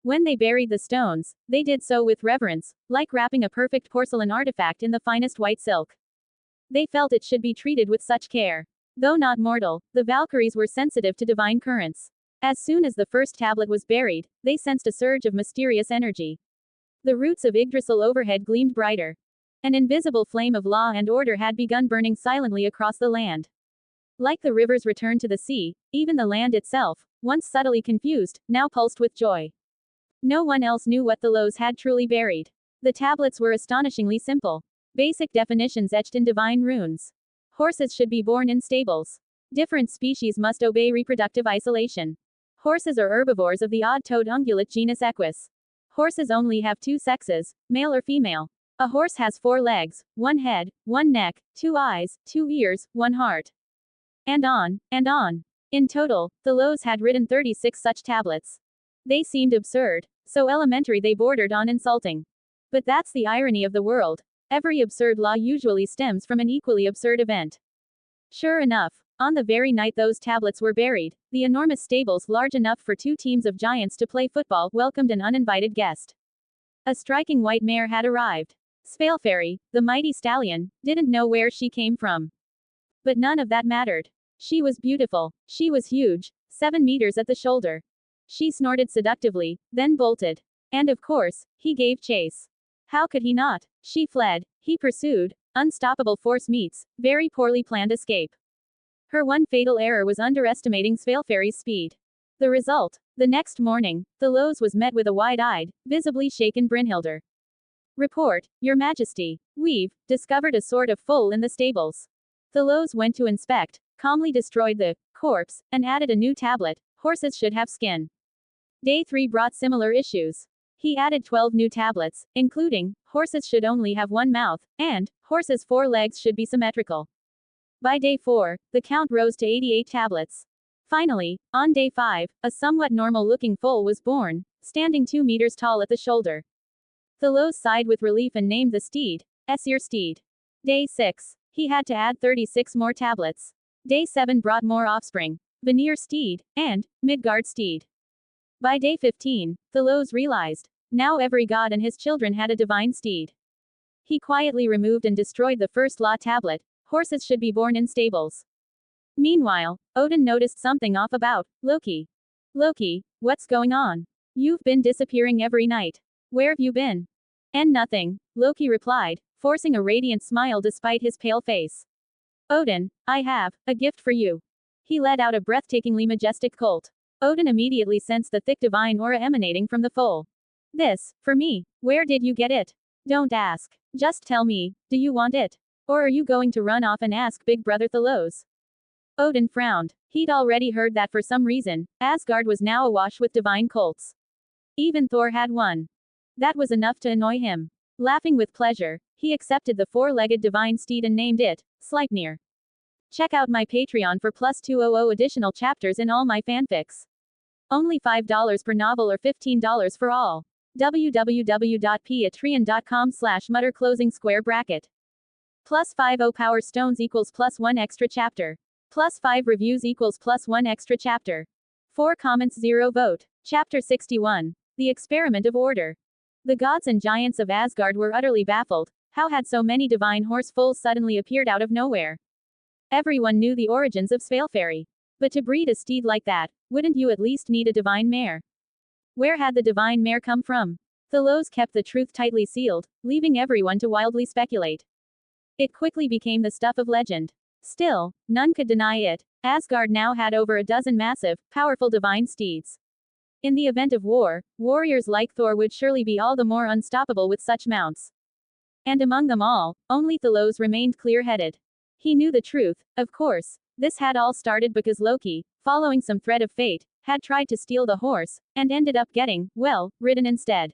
When they buried the stones, they did so with reverence, like wrapping a perfect porcelain artifact in the finest white silk. They felt it should be treated with such care. Though not mortal, the Valkyries were sensitive to divine currents. As soon as the first tablet was buried, they sensed a surge of mysterious energy. The roots of Yggdrasil overhead gleamed brighter. An invisible flame of law and order had begun burning silently across the land. Like the rivers returned to the sea, even the land itself, once subtly confused, now pulsed with joy. No one else knew what Thalos had truly buried. The tablets were astonishingly simple. Basic definitions etched in divine runes. Horses should be born in stables. Different species must obey reproductive isolation. Horses are herbivores of the odd-toed ungulate genus Equus. Horses only have two sexes, male or female. A horse has 4 legs, 1 head, 1 neck, 2 eyes, 2 ears, 1 heart. And on, and on. In total, Thalos had written 36 such tablets. They seemed absurd, so elementary they bordered on insulting. But that's the irony of the world. Every absurd law usually stems from an equally absurd event. Sure enough, on the very night those tablets were buried, the enormous stables large enough for 2 teams of giants to play football welcomed an uninvited guest. A striking white mare had arrived. Svalkyrie, the mighty stallion, didn't know where she came from. But none of that mattered. She was beautiful. She was huge, 7 meters at the shoulder. She snorted seductively, then bolted. And of course, he gave chase. How could he not? She fled. He pursued. Unstoppable force meets very poorly planned escape. Her one fatal error was underestimating Svalkyrie's speed. The result: the next morning, Thalos was met with a wide-eyed, visibly shaken Brynhildr. Report, Your Majesty. We've discovered a sort of foal in the stables. Thalos went to inspect, calmly destroyed the corpse, and added a new tablet: horses should have skin. Day 3 brought similar issues. He added 12 new tablets, including, horses should only have 1 mouth, and, horses' 4 legs should be symmetrical. By day 4, the count rose to 88 tablets. Finally, on day 5, a somewhat normal-looking foal was born, standing 2 meters tall at the shoulder. Thalos sighed with relief and named the steed, Aesir steed. Day 6, he had to add 36 more tablets. Day 7 brought more offspring, Veneer steed, and, Midgard steed. By day 15, Thalos realized, now every god and his children had a divine steed. He quietly removed and destroyed the first law tablet: horses should be born in stables. Meanwhile, Odin noticed something off about Loki. Loki, what's going on? You've been disappearing every night. Where've you been? And nothing, Loki replied, forcing a radiant smile despite his pale face. Odin, I have a gift for you. He let out a breathtakingly majestic colt. Odin immediately sensed the thick divine aura emanating from the foal. This, for me. Where did you get it? Don't ask. Just tell me, do you want it? Or are you going to run off and ask Big Brother Thalos? Odin frowned. He'd already heard that for some reason, Asgard was now awash with divine cults. Even Thor had one. That was enough to annoy him. Laughing with pleasure, he accepted the four-legged divine steed and named it Sleipnir. Check out my Patreon for plus 200 additional chapters in all my fanfics. Only $5 per novel or $15 for all. www.patreon.com/mutter closing square bracket. Plus 50 power stones equals plus 1 extra chapter. Plus 5 reviews equals plus 1 extra chapter. 4 comments 0 vote. Chapter 61. The Experiment of Order. The gods and giants of Asgard were utterly baffled. How had so many divine horse foals suddenly appeared out of nowhere? Everyone knew the origins of Svalkyrie. But to breed a steed like that, wouldn't you at least need a divine mare? Where had the divine mare come from? Thalos kept the truth tightly sealed, leaving everyone to wildly speculate. It quickly became the stuff of legend. Still, none could deny it. Asgard now had over a dozen massive, powerful divine steeds. In the event of war, warriors like Thor would surely be all the more unstoppable with such mounts. And among them all, only Thalos remained clear-headed. He knew the truth, of course. This had all started because Loki, following some thread of fate, had tried to steal the horse, and ended up getting, well, ridden instead.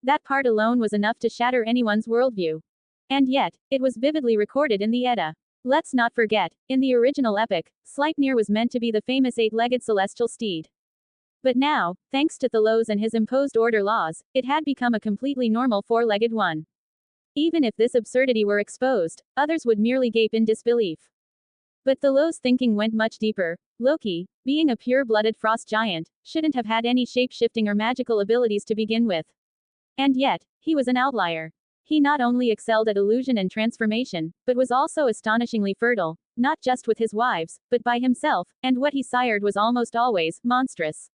That part alone was enough to shatter anyone's worldview. And yet, it was vividly recorded in the Edda. Let's not forget, in the original epic, Sleipnir was meant to be the famous eight-legged celestial steed. But now, thanks to Thalos and his imposed order laws, it had become a completely normal four-legged one. Even if this absurdity were exposed, others would merely gape in disbelief. But Thalos' thinking went much deeper. Loki, being a pure-blooded frost giant, shouldn't have had any shape-shifting or magical abilities to begin with. And yet, he was an outlier. He not only excelled at illusion and transformation, but was also astonishingly fertile, not just with his wives, but by himself, and what he sired was almost always monstrous.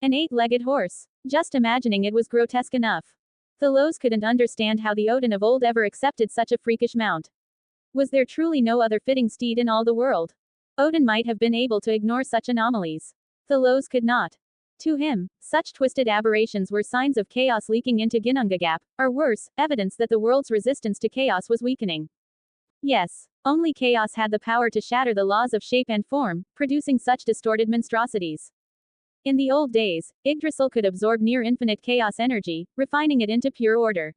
An eight-legged horse. Just imagining it was grotesque enough. Thalos couldn't understand how the Odin of old ever accepted such a freakish mount. Was there truly no other fitting steed in all the world? Odin might have been able to ignore such anomalies. Thalos could not. To him, such twisted aberrations were signs of chaos leaking into Ginnungagap, or worse, evidence that the world's resistance to chaos was weakening. Yes, only chaos had the power to shatter the laws of shape and form, producing such distorted monstrosities. In the old days, Yggdrasil could absorb near-infinite chaos energy, refining it into pure order.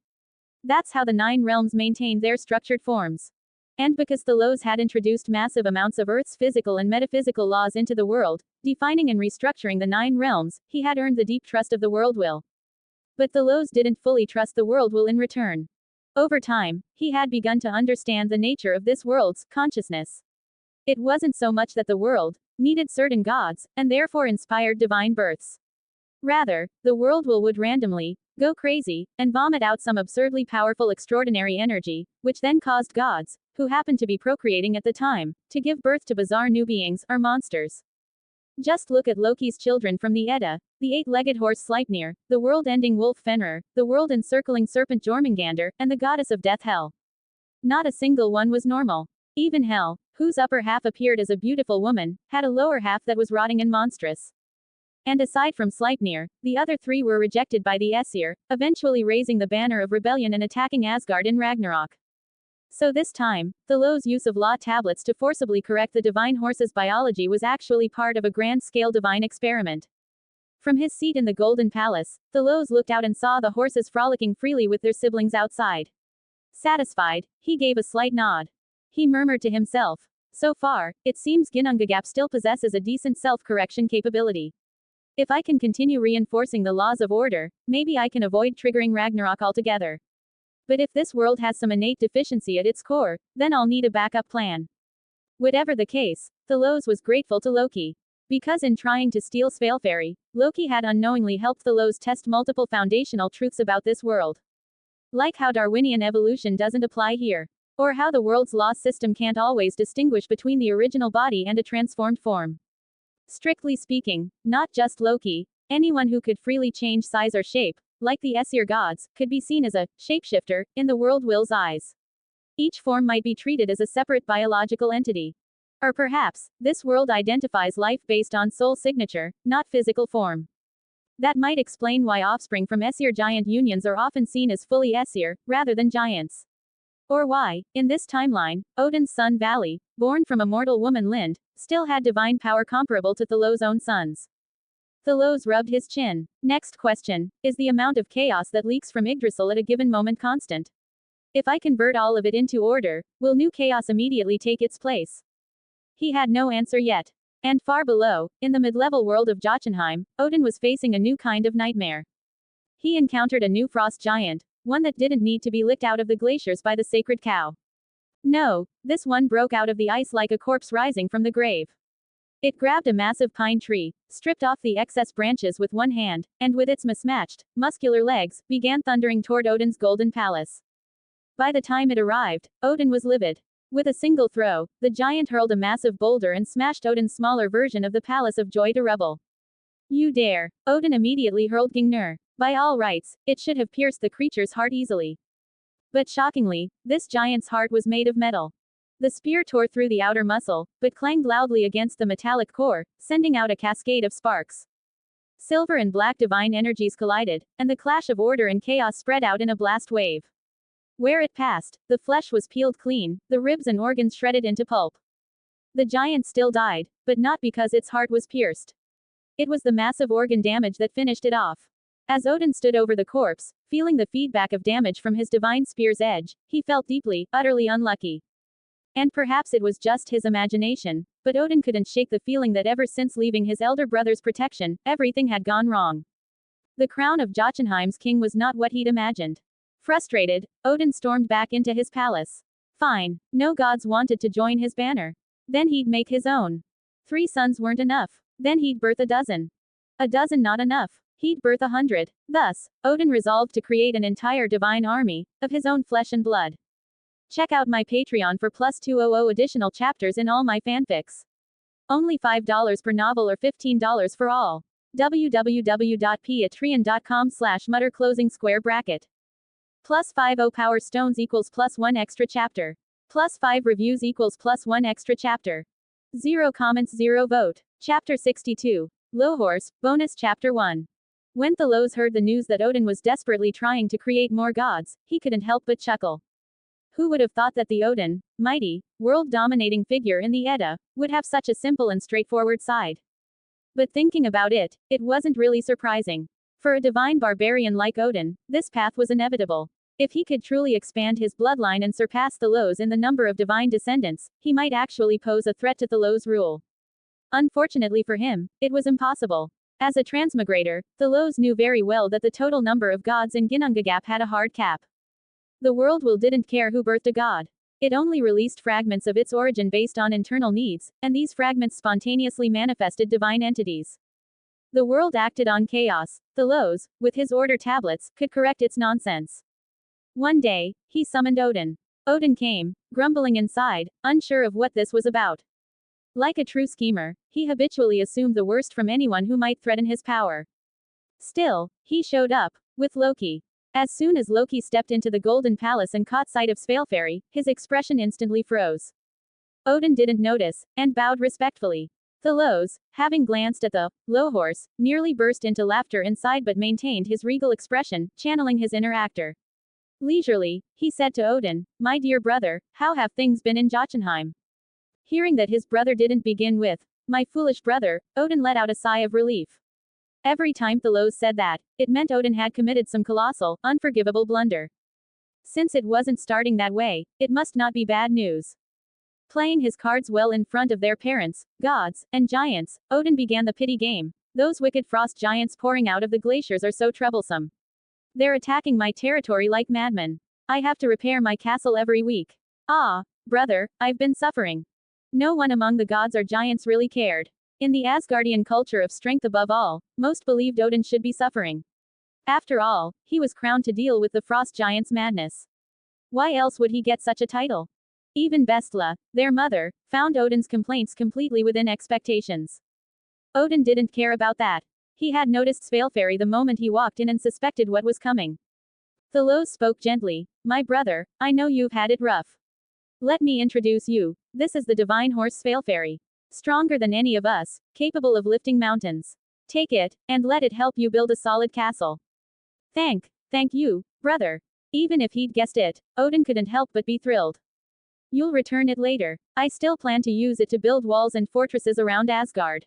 That's how the 9 realms maintained their structured forms. And because Thalos had introduced massive amounts of Earth's physical and metaphysical laws into the world, defining and restructuring the 9 realms, he had earned the deep trust of the world will. But Thalos didn't fully trust the world will in return. Over time, he had begun to understand the nature of this world's consciousness. It wasn't so much that the world needed certain gods, and therefore inspired divine births. Rather, the world will would randomly go crazy, and vomit out some absurdly powerful extraordinary energy, which then caused gods, who happened to be procreating at the time, to give birth to bizarre new beings, or monsters. Just look at Loki's children from the Edda, the eight-legged horse Sleipnir, the world-ending wolf Fenrir, the world-encircling serpent Jormungandr, and the goddess of death Hel. Not a single one was normal. Even Hel, whose upper half appeared as a beautiful woman, had a lower half that was rotting and monstrous. And aside from Sleipnir, the other 3 were rejected by the Aesir, eventually raising the banner of rebellion and attacking Asgard in Ragnarok. So this time, Thalos' use of law tablets to forcibly correct the divine horse's biology was actually part of a grand-scale divine experiment. From his seat in the Golden Palace, Thalos looked out and saw the horses frolicking freely with their siblings outside. Satisfied, he gave a slight nod. He murmured to himself. So far, it seems Ginnungagap still possesses a decent self-correction capability. If I can continue reinforcing the laws of order, maybe I can avoid triggering Ragnarok altogether. But if this world has some innate deficiency at its core, then I'll need a backup plan. Whatever the case, Thalos was grateful to Loki. Because in trying to steal Svalkyrie, Loki had unknowingly helped Thalos test multiple foundational truths about this world. Like how Darwinian evolution doesn't apply here. Or how the world's law system can't always distinguish between the original body and a transformed form. Strictly speaking, not just Loki, anyone who could freely change size or shape, like the Aesir gods, could be seen as a shapeshifter in the world will's eyes. Each form might be treated as a separate biological entity. Or perhaps, this world identifies life based on soul signature, not physical form. That might explain why offspring from Aesir giant unions are often seen as fully Aesir, rather than giants. Or why, in this timeline, Odin's son Vali, born from a mortal woman Lind, still had divine power comparable to Thalos' own sons. Thalos rubbed his chin. Next question, is the amount of chaos that leaks from Yggdrasil at a given moment constant? If I convert all of it into order, will new chaos immediately take its place? He had no answer yet. And far below, in the mid-level world of Jotunheim, Odin was facing a new kind of nightmare. He encountered a new frost giant, one that didn't need to be licked out of the glaciers by the sacred cow. No, this one broke out of the ice like a corpse rising from the grave. It grabbed a massive pine tree, stripped off the excess branches with one hand, and with its mismatched, muscular legs, began thundering toward Odin's golden palace. By the time it arrived, Odin was livid. With a single throw, the giant hurled a massive boulder and smashed Odin's smaller version of the Palace of Joy to rubble. You dare! Odin immediately hurled Gungnir. By all rights, it should have pierced the creature's heart easily. But shockingly, this giant's heart was made of metal. The spear tore through the outer muscle, but clanged loudly against the metallic core, sending out a cascade of sparks. Silver and black divine energies collided, and the clash of order and chaos spread out in a blast wave. Where it passed, the flesh was peeled clean, the ribs and organs shredded into pulp. The giant still died, but not because its heart was pierced. It was the massive organ damage that finished it off. As Odin stood over the corpse, feeling the feedback of damage from his divine spear's edge, he felt deeply, utterly unlucky. And perhaps it was just his imagination, but Odin couldn't shake the feeling that ever since leaving his elder brother's protection, everything had gone wrong. The crown of Jotunheim's king was not what he'd imagined. Frustrated, Odin stormed back into his palace. Fine, no gods wanted to join his banner. Then he'd make his own. 3 sons weren't enough. Then he'd birth a dozen. A dozen not enough. He'd birth 100. Thus, Odin resolved to create an entire divine army, of his own flesh and blood. Check out my Patreon for +200 additional chapters in all my fanfics. Only $5 per novel or $15 for all. www.patreon.com/mutter closing square bracket. +50 power stones equals +1 extra chapter. +5 reviews equals +1 extra chapter. 0 comments 0 vote. Chapter 62. Low Horse, bonus chapter 1. When Thalos heard the news that Odin was desperately trying to create more gods, he couldn't help but chuckle. Who would have thought that the Odin, mighty, world-dominating figure in the Edda, would have such a simple and straightforward side? But thinking about it, it wasn't really surprising. For a divine barbarian like Odin, this path was inevitable. If he could truly expand his bloodline and surpass Thalos in the number of divine descendants, he might actually pose a threat to Thalos' rule. Unfortunately for him, it was impossible. As a transmigrator, Thalos knew very well that the total number of gods in Ginnungagap had a hard cap. The world will didn't care who birthed a god. It only released fragments of its origin based on internal needs, and these fragments spontaneously manifested divine entities. The world acted on chaos. Thalos, with his order tablets, could correct its nonsense. One day, he summoned Odin. Odin came, grumbling inside, unsure of what this was about. Like a true schemer, he habitually assumed the worst from anyone who might threaten his power. Still, he showed up, with Loki. As soon as Loki stepped into the Golden Palace and caught sight of Svalkyrie, his expression instantly froze. Odin didn't notice, and bowed respectfully. Thalos, having glanced at the low horse, nearly burst into laughter inside but maintained his regal expression, channeling his inner actor. Leisurely, he said to Odin, "My dear brother, how have things been in Jotunheim?" Hearing that his brother didn't begin with, "My foolish brother," Odin let out a sigh of relief. Every time Thalos said that, it meant Odin had committed some colossal, unforgivable blunder. Since it wasn't starting that way, it must not be bad news. Playing his cards well in front of their parents, gods, and giants, Odin began the pity game. Those wicked frost giants pouring out of the glaciers are so troublesome. They're attacking my territory like madmen. I have to repair my castle every week. Ah, brother, I've been suffering. No one among the gods or giants really cared. In the Asgardian culture of strength above all, most believed Odin should be suffering. After all, he was crowned to deal with the frost giants' madness. Why else would he get such a title? Even Bestla, their mother, found Odin's complaints completely within expectations. Odin didn't care about that. He had noticed Svalkyrie the moment he walked in and suspected what was coming. Thalos spoke gently. "My brother, I know you've had it rough. Let me introduce you. This is the divine horse Svalfari. Stronger than any of us, capable of lifting mountains. Take it, and let it help you build a solid castle. Thank you, brother. Even if he'd guessed it, Odin couldn't help but be thrilled. You'll return it later. I still plan to use it to build walls and fortresses around Asgard.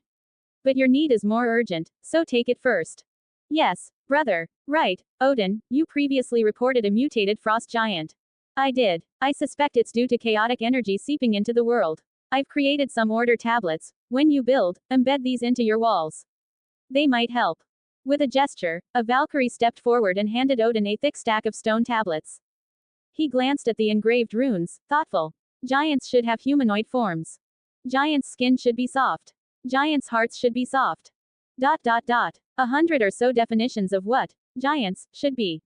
But your need is more urgent, so take it first. Yes, brother. Right, Odin, you previously reported a mutated frost giant. I did. I suspect it's due to chaotic energy seeping into the world. I've created some order tablets. When you build, embed these into your walls. They might help. With a gesture, a Valkyrie stepped forward and handed Odin a thick stack of stone tablets. He glanced at the engraved runes, thoughtful. Giants should have humanoid forms. Giants' skin should be soft. Giants' hearts should be soft. 100 or so definitions of what giants should be.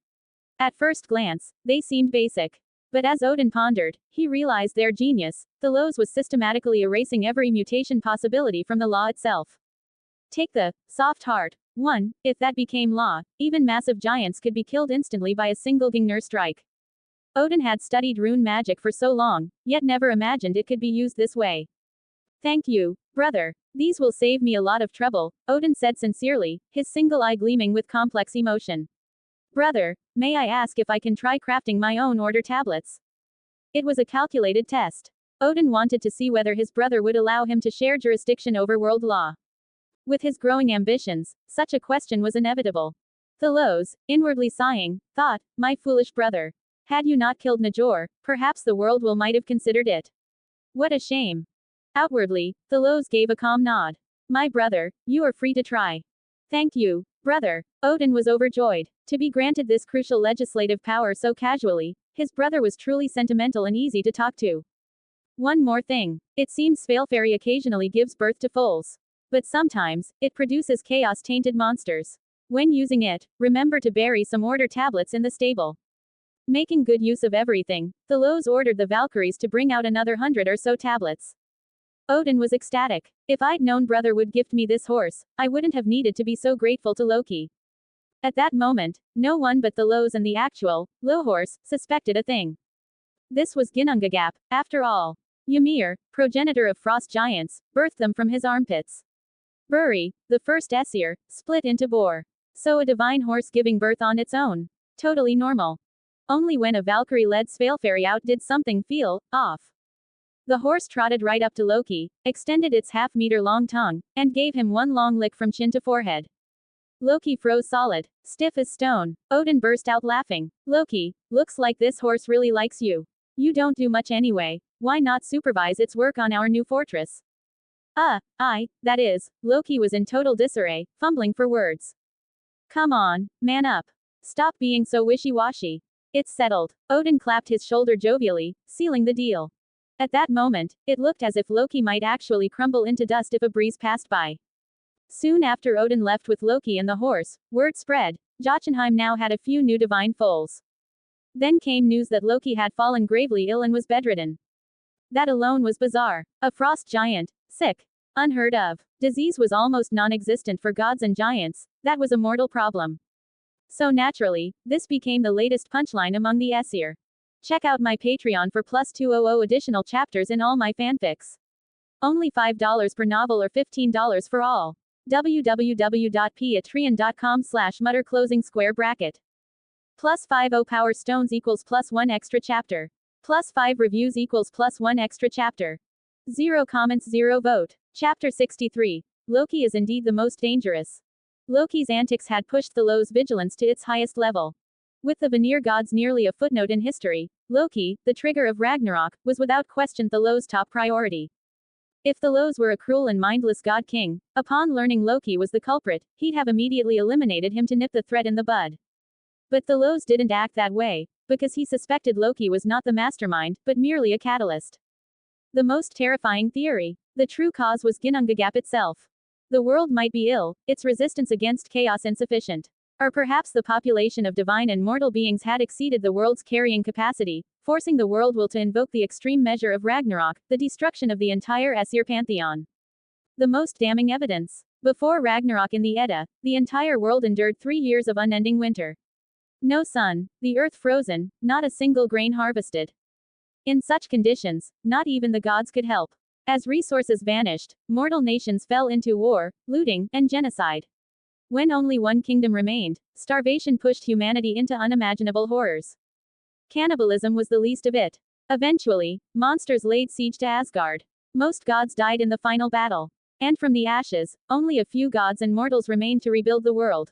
At first glance, they seemed basic. But as Odin pondered, he realized their genius. Thalos was systematically erasing every mutation possibility from the law itself. Take the soft heart. 1. If that became law, even massive giants could be killed instantly by a single Gungnir strike. Odin had studied rune magic for so long, yet never imagined it could be used this way. Thank you, brother. These will save me a lot of trouble, Odin said sincerely, his single eye gleaming with complex emotion. Brother, may I ask if I can try crafting my own order tablets? It was a calculated test. Odin wanted to see whether his brother would allow him to share jurisdiction over world law. With his growing ambitions, such a question was inevitable. Thalos, inwardly sighing, thought, my foolish brother. Had you not killed Najord, perhaps the world will might have considered it. What a shame. Outwardly, Thalos gave a calm nod. My brother, you are free to try. Thank you, brother. Odin was overjoyed. To be granted this crucial legislative power so casually, his brother was truly sentimental and easy to talk to. One more thing. It seems Svalfari occasionally gives birth to foals. But sometimes, it produces chaos-tainted monsters. When using it, remember to bury some order tablets in the stable. Making good use of everything, Thalos ordered the Valkyries to bring out another 100 or so tablets. Odin was ecstatic. If I'd known brother would gift me this horse, I wouldn't have needed to be so grateful to Loki. At that moment, no one but Thalos and the actual, Lohorse, suspected a thing. This was Ginnungagap, after all. Ymir, progenitor of frost giants, birthed them from his armpits. Buri, the first Aesir, split into Bor. So a divine horse giving birth on its own. Totally normal. Only when a Valkyrie led Svalfari out did something feel off. The horse trotted right up to Loki, extended its half-meter-long tongue, and gave him one long lick from chin to forehead. Loki froze solid, stiff as stone. Odin burst out laughing. Loki, looks like this horse really likes you. You don't do much anyway, why not supervise its work on our new fortress? That is, Loki was in total disarray, fumbling for words. Come on, man up. Stop being so wishy-washy. It's settled. Odin clapped his shoulder jovially, sealing the deal. At that moment, it looked as if Loki might actually crumble into dust if a breeze passed by. Soon after Odin left with Loki and the horse, word spread, Jotunheim now had a few new divine foals. Then came news that Loki had fallen gravely ill and was bedridden. That alone was bizarre. A frost giant, sick. Unheard of. Disease was almost non-existent for gods and giants, that was a mortal problem. So naturally, this became the latest punchline among the Aesir. Check out my Patreon for plus 200 additional chapters in all my fanfics. Only $5 per novel or $15 for all. www.patreon.com/mutter closing square bracket. Plus 50 power stones equals plus 1 extra chapter. Plus 5 reviews equals plus 1 extra chapter. 0 comments 0 vote. Chapter 63. Loki is indeed the most dangerous. Loki's antics had pushed Thalos' vigilance to its highest level. With the Veneer gods nearly a footnote in history, Loki, the trigger of Ragnarok, was without question Thalos' top priority. If Thalos were a cruel and mindless god-king, upon learning Loki was the culprit, he'd have immediately eliminated him to nip the threat in the bud. But Thalos didn't act that way, because he suspected Loki was not the mastermind, but merely a catalyst. The most terrifying theory. The true cause was Ginnungagap itself. The world might be ill, its resistance against chaos insufficient. Or perhaps the population of divine and mortal beings had exceeded the world's carrying capacity, forcing the world will to invoke the extreme measure of Ragnarok, the destruction of the entire Aesir pantheon. The most damning evidence. Before Ragnarok in the Edda, the entire world endured 3 years of unending winter. No sun, the earth frozen, not a single grain harvested. In such conditions, not even the gods could help. As resources vanished, mortal nations fell into war, looting, and genocide. When only one kingdom remained, starvation pushed humanity into unimaginable horrors. Cannibalism was the least of it. Eventually, monsters laid siege to Asgard. Most gods died in the final battle. And from the ashes, only a few gods and mortals remained to rebuild the world.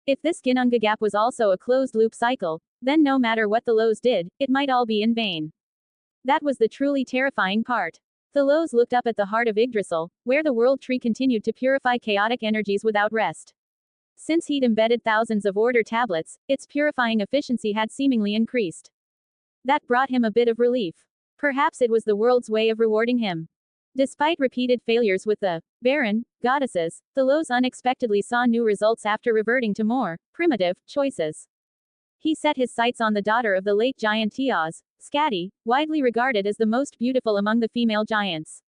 If this Ginnungagap was also a closed-loop cycle, then no matter what Thalos did, it might all be in vain. That was the truly terrifying part. Thalos looked up at the heart of Yggdrasil, where the world tree continued to purify chaotic energies without rest. Since he'd embedded thousands of order tablets, its purifying efficiency had seemingly increased. That brought him a bit of relief. Perhaps it was the world's way of rewarding him. Despite repeated failures with the barren goddesses, Thalos unexpectedly saw new results after reverting to more primitive choices. He set his sights on the daughter of the late giant Tiaz, Skadi, widely regarded as the most beautiful among the female giants.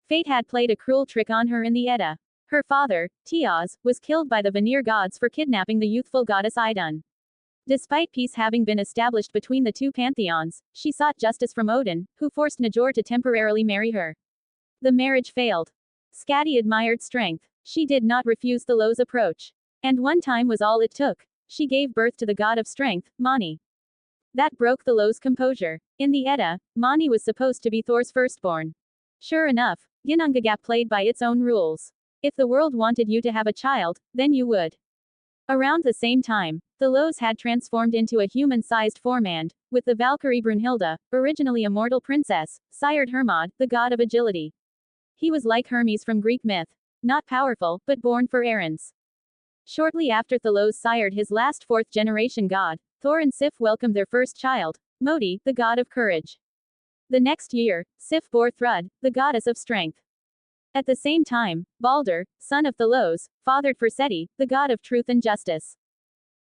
Fate had played a cruel trick on her in the Edda. Her father, Tiaz, was killed by the Veneer gods for kidnapping the youthful goddess Idun. Despite peace having been established between the two pantheons, she sought justice from Odin, who forced Najord to temporarily marry her. The marriage failed. Skadi admired strength. She did not refuse Thalos' approach. And one time was all it took. She gave birth to the god of strength, Mani. That broke Thalos' composure. In the Edda, Mani was supposed to be Thor's firstborn. Sure enough, Ginnungagap played by its own rules. If the world wanted you to have a child, then you would. Around the same time, Thalos had transformed into a human-sized form and, with the Valkyrie Brunhilde, originally a mortal princess, sired Hermod, the god of agility. He was like Hermes from Greek myth. Not powerful, but born for errands. Shortly after Thalos sired his last fourth-generation god, Thor and Sif welcomed their first child, Modi, the god of courage. The next year, Sif bore Thrud, the goddess of strength. At the same time, Balder, son of Thalos, fathered for Seti, the god of truth and justice.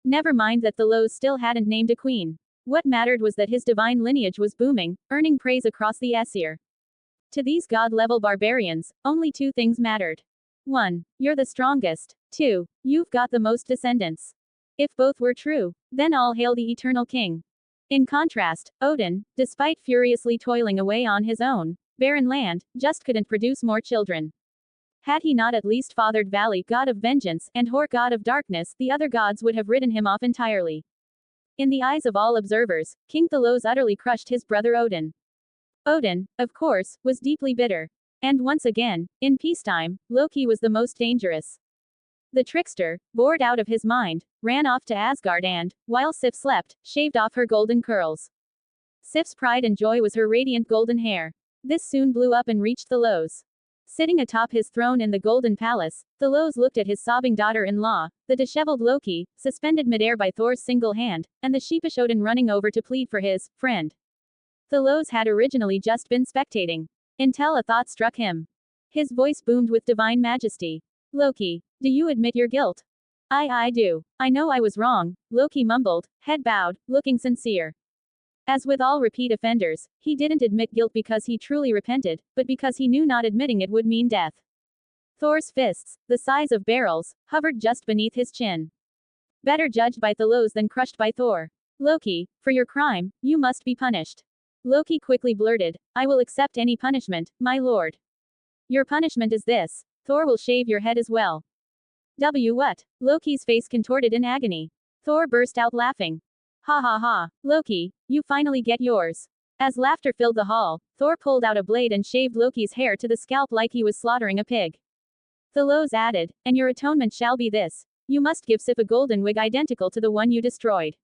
Never mind that Thalos still hadn't named a queen. What mattered was that his divine lineage was booming, earning praise across the Aesir. To these god-level barbarians, only two things mattered. 1. You're the strongest. 2. You've got the most descendants. If both were true, then all hail the eternal king. In contrast, Odin, despite furiously toiling away on his own barren land, just couldn't produce more children. Had he not at least fathered Vali, god of vengeance, and Hor, god of darkness, the other gods would have ridden him off entirely. In the eyes of all observers, King Thalos utterly crushed his brother Odin. Odin, of course, was deeply bitter. And once again, in peacetime, Loki was the most dangerous. The trickster, bored out of his mind, ran off to Asgard and, while Sif slept, shaved off her golden curls. Sif's pride and joy was her radiant golden hair. This soon blew up and reached Thalos. Sitting atop his throne in the Golden Palace, Thalos looked at his sobbing daughter-in-law, the disheveled Loki, suspended midair by Thor's single hand, and the sheepish Odin running over to plead for his friend. Thalos had originally just been spectating, until a thought struck him. His voice boomed with divine majesty. Loki, do you admit your guilt? I do. I know I was wrong, Loki mumbled, head bowed, looking sincere. As with all repeat offenders, he didn't admit guilt because he truly repented, but because he knew not admitting it would mean death. Thor's fists, the size of barrels, hovered just beneath his chin. Better judged by Thalos than crushed by Thor. Loki, for your crime, you must be punished. Loki quickly blurted, I will accept any punishment, my lord. Your punishment is this. Thor will shave your head as well. What? Loki's face contorted in agony. Thor burst out laughing. Ha ha ha, Loki, you finally get yours. As laughter filled the hall, Thor pulled out a blade and shaved Loki's hair to the scalp like he was slaughtering a pig. Thalos added, and your atonement shall be this. You must give Sif a golden wig identical to the one you destroyed.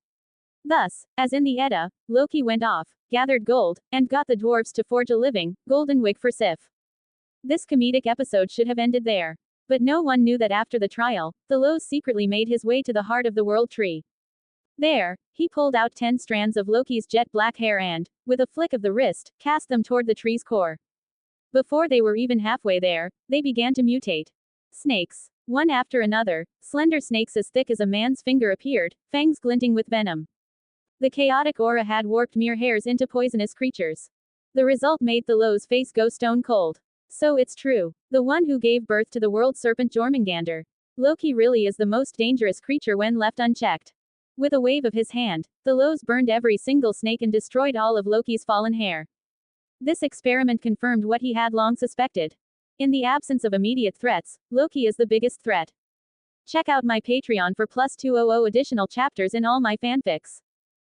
Thus, as in the Edda, Loki went off, gathered gold, and got the dwarves to forge a living, golden wig for Sif. This comedic episode should have ended there. But no one knew that after the trial, Thalos secretly made his way to the heart of the world tree. There, he pulled out 10 strands of Loki's jet black hair and, with a flick of the wrist, cast them toward the tree's core. Before they were even halfway there, they began to mutate. Snakes. One after another, slender snakes as thick as a man's finger appeared, fangs glinting with venom. The chaotic aura had warped mere hairs into poisonous creatures. The result made Thalos' face go stone cold. So it's true. The one who gave birth to the world serpent Jormungandr. Loki really is the most dangerous creature when left unchecked. With a wave of his hand, Thalos burned every single snake and destroyed all of Loki's fallen hair. This experiment confirmed what he had long suspected. In the absence of immediate threats, Loki is the biggest threat. Check out my Patreon for plus 200 additional chapters in all my fanfics.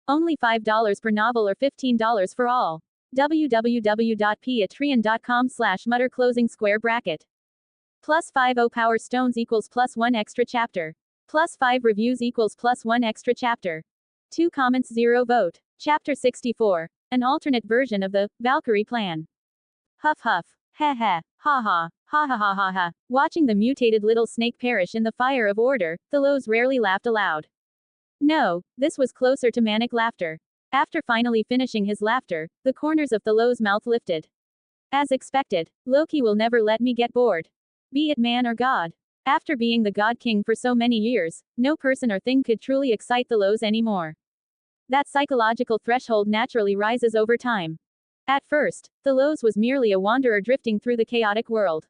Only $5 per novel or $15 for all. www.patreon.com/mutter closing square bracket. Plus 50 power stones equals plus 1 extra chapter. Plus 5 reviews equals plus 1 extra chapter. 2 comments 0 vote. Chapter 64. An alternate version of the Valkyrie plan. Huff huff. Heh heh. Ha ha. Ha ha ha ha ha. Watching the mutated little snake perish in the fire of order, Thalos rarely laughed aloud. No, this was closer to manic laughter. After finally finishing his laughter, the corners of Thalos' mouth lifted. As expected, Loki will never let me get bored. Be it man or god. After being the god king for so many years, no person or thing could truly excite Thalos anymore. That psychological threshold naturally rises over time. At first, Thalos was merely a wanderer drifting through the chaotic world.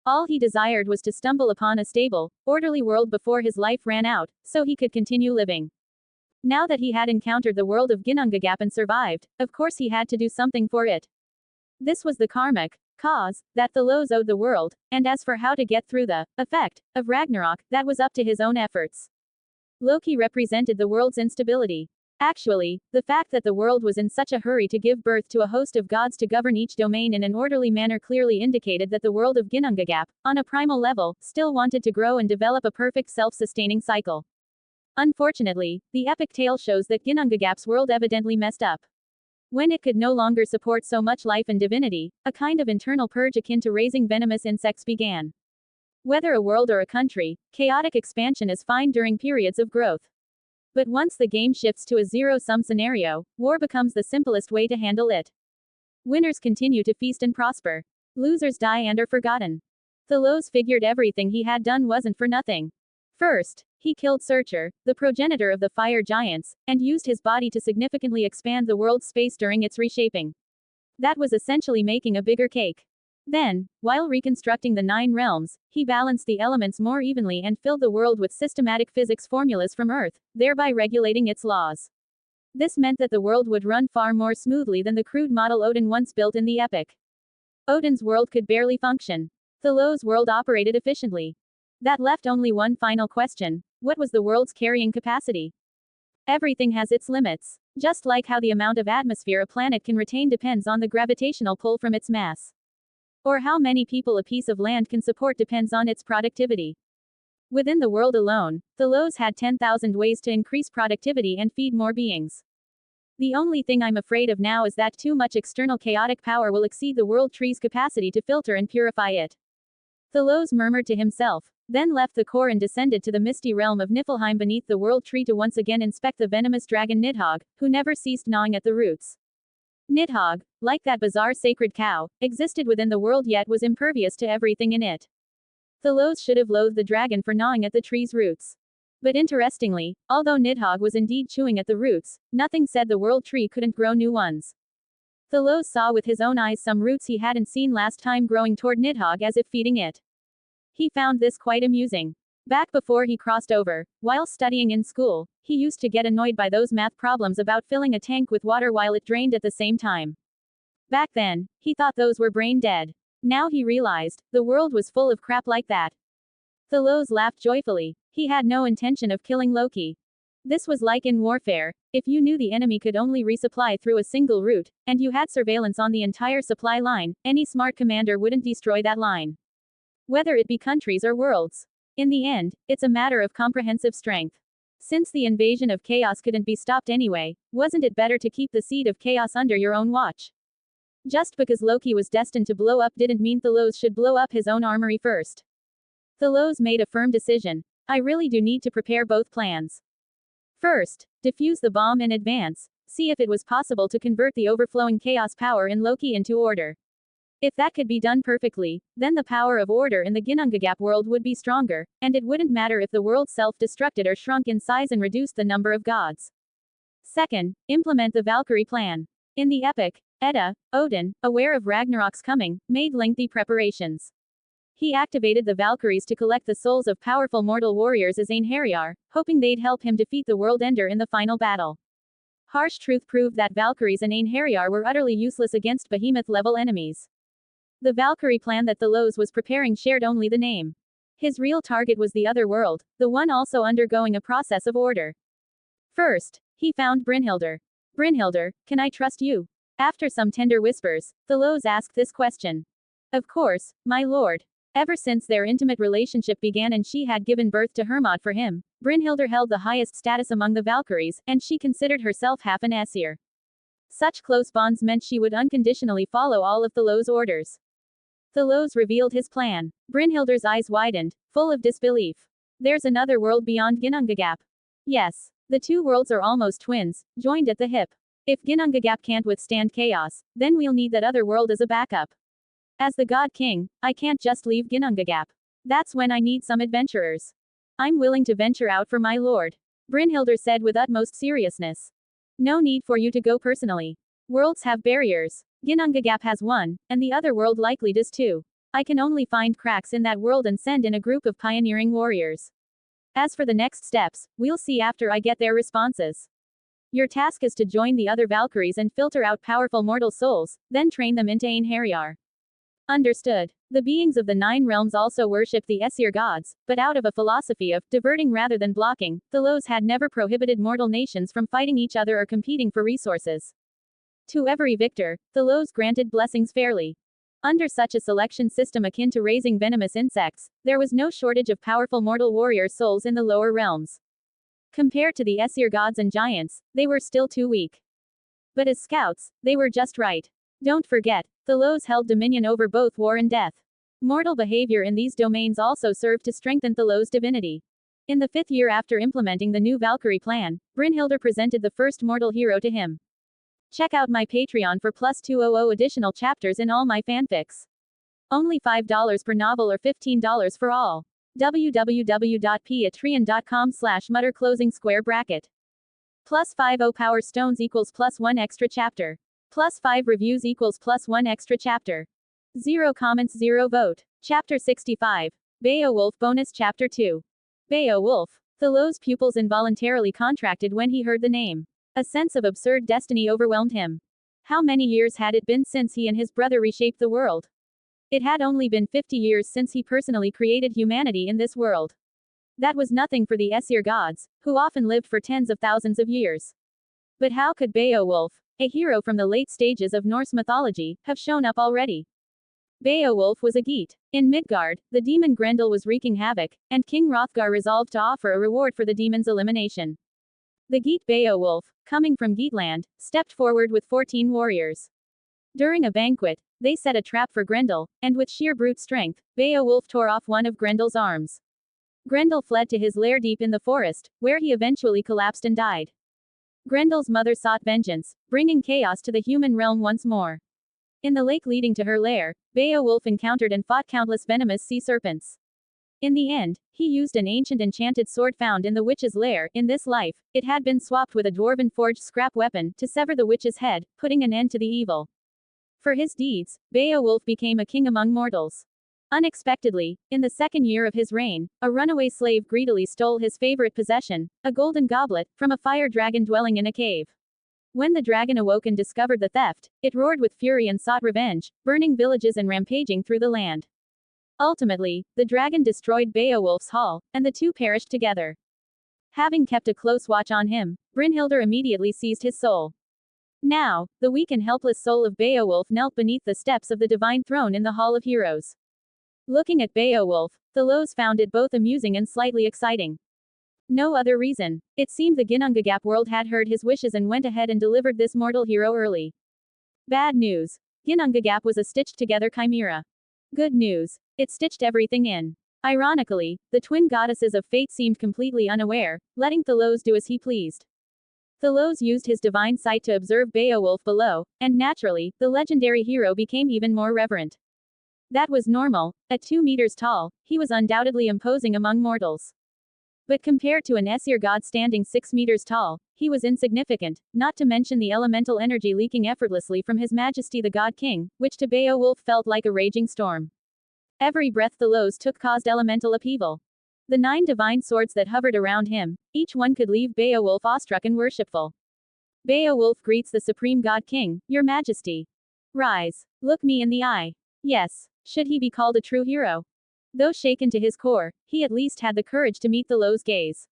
All he desired was to stumble upon a stable, orderly world before his life ran out, so he could continue living. Now that he had encountered the world of Ginnungagap and survived, of course he had to do something for it. This was the karmic cause that Thalos owed the world, and as for how to get through the effect of Ragnarok, that was up to his own efforts. Loki represented the world's instability. Actually, the fact that the world was in such a hurry to give birth to a host of gods to govern each domain in an orderly manner clearly indicated that the world of Ginnungagap, on a primal level, still wanted to grow and develop a perfect self-sustaining cycle. Unfortunately, the epic tale shows that Ginnungagap's world evidently messed up. When it could no longer support so much life and divinity, a kind of internal purge akin to raising venomous insects began. Whether a world or a country, chaotic expansion is fine during periods of growth. But once the game shifts to a zero-sum scenario, war becomes the simplest way to handle it. Winners continue to feast and prosper. Losers die and are forgotten. Thalos figured everything he had done wasn't for nothing. First, he killed Searcher, the progenitor of the fire giants, and used his body to significantly expand the world's space during its reshaping. That was essentially making a bigger cake. Then, while reconstructing the 9 realms, he balanced the elements more evenly and filled the world with systematic physics formulas from Earth, thereby regulating its laws. This meant that the world would run far more smoothly than the crude model Odin once built in the epic. Odin's world could barely function. Thalos' world operated efficiently. That left only one final question: what was the world's carrying capacity? Everything has its limits. Just like how the amount of atmosphere a planet can retain depends on the gravitational pull from its mass. Or how many people a piece of land can support depends on its productivity. Within the world alone, Thalos had 10,000 ways to increase productivity and feed more beings. The only thing I'm afraid of now is that too much external chaotic power will exceed the world tree's capacity to filter and purify it. Thalos murmured to himself, then left the core and descended to the misty realm of Niflheim beneath the world tree to once again inspect the venomous dragon Nidhogg, who never ceased gnawing at the roots. Nidhogg, like that bizarre sacred cow, existed within the world yet was impervious to everything in it. Thalos should have loathed the dragon for gnawing at the tree's roots. But interestingly, although Nidhogg was indeed chewing at the roots, nothing said the world tree couldn't grow new ones. Thalos saw with his own eyes some roots he hadn't seen last time growing toward Nidhogg as if feeding it. He found this quite amusing. Back before he crossed over, while studying in school, he used to get annoyed by those math problems about filling a tank with water while it drained at the same time. Back then, he thought those were brain dead. Now he realized, the world was full of crap like that. Thalos laughed joyfully. He had no intention of killing Loki. This was like in warfare: if you knew the enemy could only resupply through a single route, and you had surveillance on the entire supply line, any smart commander wouldn't destroy that line. Whether it be countries or worlds. In the end, it's a matter of comprehensive strength. Since the invasion of chaos couldn't be stopped anyway, wasn't it better to keep the seed of chaos under your own watch? Just because Loki was destined to blow up didn't mean Thalos should blow up his own armory first. Thalos made a firm decision. I really do need to prepare both plans. First, defuse the bomb in advance, see if it was possible to convert the overflowing chaos power in Loki into order. If that could be done perfectly, then the power of order in the Ginnungagap world would be stronger, and it wouldn't matter if the world self-destructed or shrunk in size and reduced the number of gods. Second, implement the Valkyrie plan. In the epic, Edda, Odin, aware of Ragnarok's coming, made lengthy preparations. He activated the Valkyries to collect the souls of powerful mortal warriors as Einherjar, hoping they'd help him defeat the world ender in the final battle. Harsh truth proved that Valkyries and Einherjar were utterly useless against behemoth-level enemies. The Valkyrie plan that Thalos was preparing shared only the name. His real target was the other world, the one also undergoing a process of order. First, he found Brynhildr. Brynhildr, can I trust you? After some tender whispers, Thalos asked this question. Of course, my lord. Ever since their intimate relationship began and she had given birth to Hermod for him, Brynhildr held the highest status among the Valkyries, and she considered herself half an Aesir. Such close bonds meant she would unconditionally follow all of Thalos' orders. Thalos revealed his plan. Brynhildr's eyes widened, full of disbelief. There's another world beyond Ginnungagap. Yes. The two worlds are almost twins, joined at the hip. If Ginnungagap can't withstand chaos, then we'll need that other world as a backup. As the God King, I can't just leave Ginnungagap. That's when I need some adventurers. I'm willing to venture out for my lord. Brynhildr said with utmost seriousness. No need for you to go personally. Worlds have barriers. Ginnungagap has one, and the other world likely does too. I can only find cracks in that world and send in a group of pioneering warriors. As for the next steps, we'll see after I get their responses. Your task is to join the other Valkyries and filter out powerful mortal souls, then train them into Einherjar. Understood. The beings of the 9 realms also worship the Aesir gods, but out of a philosophy of diverting rather than blocking, Thalos had never prohibited mortal nations from fighting each other or competing for resources. To every victor, Thalos granted blessings fairly. Under such a selection system akin to raising venomous insects, there was no shortage of powerful mortal warrior souls in the lower realms. Compared to the Aesir gods and giants, they were still too weak. But as scouts, they were just right. Don't forget, Thalos held dominion over both war and death. Mortal behavior in these domains also served to strengthen Thalos' divinity. In the 5th year after implementing the new Valkyrie plan, Brynhildr presented the first mortal hero to him. Check out my Patreon for plus 200 additional chapters in all my fanfics. Only $5 per novel or $15 for all. www.patreon.com/mutter closing square bracket. Plus 50 power stones equals plus 1 extra chapter. Plus 5 reviews equals plus 1 extra chapter. 0 comments 0 vote. Chapter 65. Beowulf bonus chapter 2. Beowulf. Thalos' pupils involuntarily contracted when he heard the name. A sense of absurd destiny overwhelmed him. How many years had it been since he and his brother reshaped the world? It had only been 50 years since he personally created humanity in this world. That was nothing for the Aesir gods, who often lived for tens of thousands of years. But how could Beowulf, a hero from the late stages of Norse mythology, have shown up already? Beowulf was a Geat. In Midgard, the demon Grendel was wreaking havoc, and King Hrothgar resolved to offer a reward for the demon's elimination. The Geat Beowulf, coming from Geatland, stepped forward with 14 warriors. During a banquet, they set a trap for Grendel, and with sheer brute strength, Beowulf tore off one of Grendel's arms. Grendel fled to his lair deep in the forest, where he eventually collapsed and died. Grendel's mother sought vengeance, bringing chaos to the human realm once more. In the lake leading to her lair, Beowulf encountered and fought countless venomous sea serpents. In the end, he used an ancient enchanted sword found in the witch's lair. In this life, it had been swapped with a dwarven forged scrap weapon to sever the witch's head, putting an end to the evil. For his deeds, Beowulf became a king among mortals. Unexpectedly, in the 2nd year of his reign, a runaway slave greedily stole his favorite possession, a golden goblet, from a fire dragon dwelling in a cave. When the dragon awoke and discovered the theft, it roared with fury and sought revenge, burning villages and rampaging through the land. Ultimately, the dragon destroyed Beowulf's hall, and the two perished together. Having kept a close watch on him, Brynhildr immediately seized his soul. Now, the weak and helpless soul of Beowulf knelt beneath the steps of the divine throne in the Hall of Heroes. Looking at Beowulf, Thalos found it both amusing and slightly exciting. No other reason. It seemed the Ginnungagap world had heard his wishes and went ahead and delivered this mortal hero early. Bad news. Ginnungagap was a stitched-together chimera. Good news. It stitched everything in. Ironically, the twin goddesses of fate seemed completely unaware, letting Thalos do as he pleased. Thalos used his divine sight to observe Beowulf below, and naturally, the legendary hero became even more reverent. That was normal. At 2 meters tall, he was undoubtedly imposing among mortals. But compared to an Aesir god standing 6 meters tall, he was insignificant, not to mention the elemental energy leaking effortlessly from His Majesty the God King, which to Beowulf felt like a raging storm. Every breath Thalos took caused elemental upheaval. The 9 divine swords that hovered around him, each one could leave Beowulf awestruck and worshipful. Beowulf greets the Supreme God King, Your Majesty. Rise. Look me in the eye. Yes. Should he be called a true hero? Though shaken to his core, he at least had the courage to meet Thalos' gaze.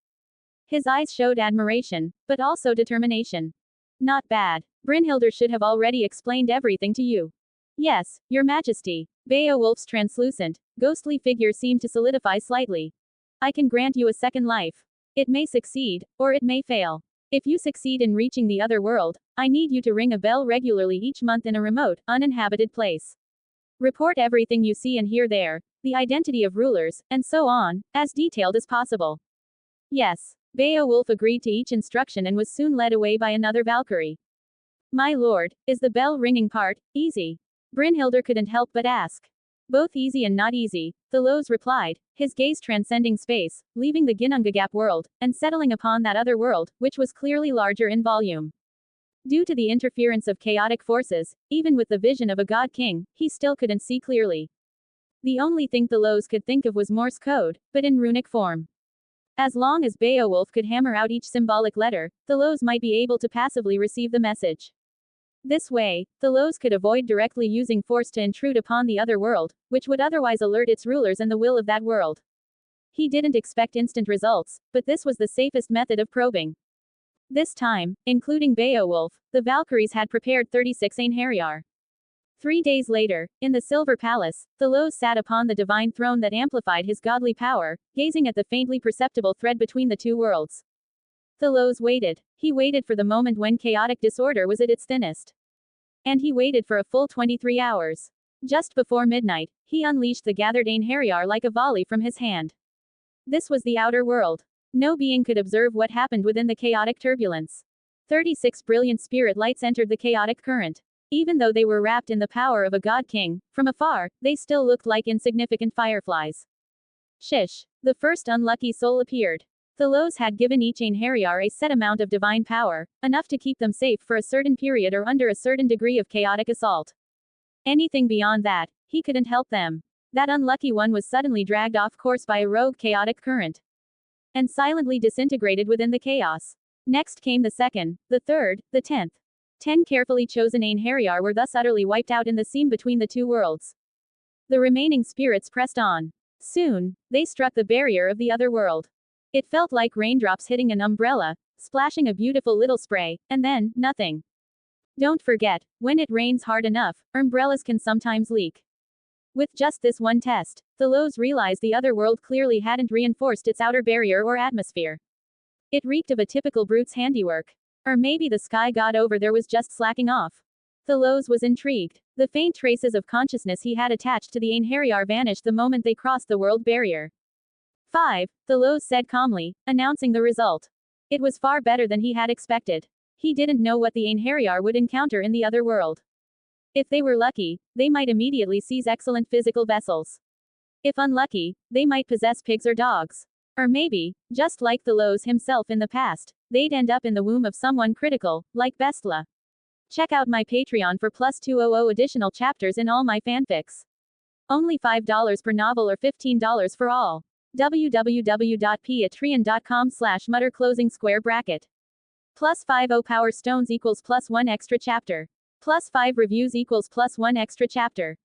His eyes showed admiration, but also determination. Not bad. Brynhildr should have already explained everything to you. Yes, Your Majesty. Beowulf's translucent, ghostly figure seemed to solidify slightly. I can grant you a second life. It may succeed, or it may fail. If you succeed in reaching the other world, I need you to ring a bell regularly each month in a remote, uninhabited place. Report everything you see and hear there, the identity of rulers, and so on, as detailed as possible. Yes. Beowulf agreed to each instruction and was soon led away by another Valkyrie. My lord, is the bell ringing part easy? Brynhildr couldn't help but ask. Both easy and not easy, Thalos replied, his gaze transcending space, leaving the Ginnungagap world, and settling upon that other world, which was clearly larger in volume. Due to the interference of chaotic forces, even with the vision of a god king, he still couldn't see clearly. The only thing Thalos could think of was Morse code, but in runic form. As long as Beowulf could hammer out each symbolic letter, Thalos might be able to passively receive the message. This way, Thalos could avoid directly using force to intrude upon the other world, which would otherwise alert its rulers and the will of that world. He didn't expect instant results, but this was the safest method of probing. This time, including Beowulf, the Valkyries had prepared 36 Einherjar. 3 days later, in the Silver Palace, Thalos sat upon the divine throne that amplified his godly power, gazing at the faintly perceptible thread between the two worlds. Thalos waited. He waited for the moment when chaotic disorder was at its thinnest. And he waited for a full 23 hours. Just before midnight, he unleashed the gathered Einherjar like a volley from his hand. This was the outer world. No being could observe what happened within the chaotic turbulence. 36 brilliant spirit lights entered the chaotic current. Even though they were wrapped in the power of a god king, from afar, they still looked like insignificant fireflies. Shish. The first unlucky soul appeared. Thalos had given each Einherjar a set amount of divine power, enough to keep them safe for a certain period or under a certain degree of chaotic assault. Anything beyond that, he couldn't help them. That unlucky one was suddenly dragged off course by a rogue chaotic current. And silently disintegrated within the chaos. Next came the second, the third, the 10th. 10 carefully chosen Einherjar were thus utterly wiped out in the seam between the two worlds. The remaining spirits pressed on. Soon, they struck the barrier of the other world. It felt like raindrops hitting an umbrella, splashing a beautiful little spray, and then, nothing. Don't forget, when it rains hard enough, umbrellas can sometimes leak. With just this one test, Thalos realized the other world clearly hadn't reinforced its outer barrier or atmosphere. It reeked of a typical brute's handiwork. Or maybe the sky god over there was just slacking off. Thalos was intrigued. The faint traces of consciousness he had attached to the Einherjar vanished the moment they crossed the world barrier. 5. Thalos said calmly, announcing the result. It was far better than he had expected. He didn't know what the Einherjar would encounter in the other world. If they were lucky, they might immediately seize excellent physical vessels. If unlucky, they might possess pigs or dogs. Or maybe, just like Thalos himself in the past, they'd end up in the womb of someone critical, like Bestla. Check out my Patreon for +200 additional chapters in all my fanfics. Only $5 per novel or $15 for all. www.patreon.com/mutter closing square bracket. +50 power stones equals +1 extra chapter. +5 reviews equals +1 extra chapter.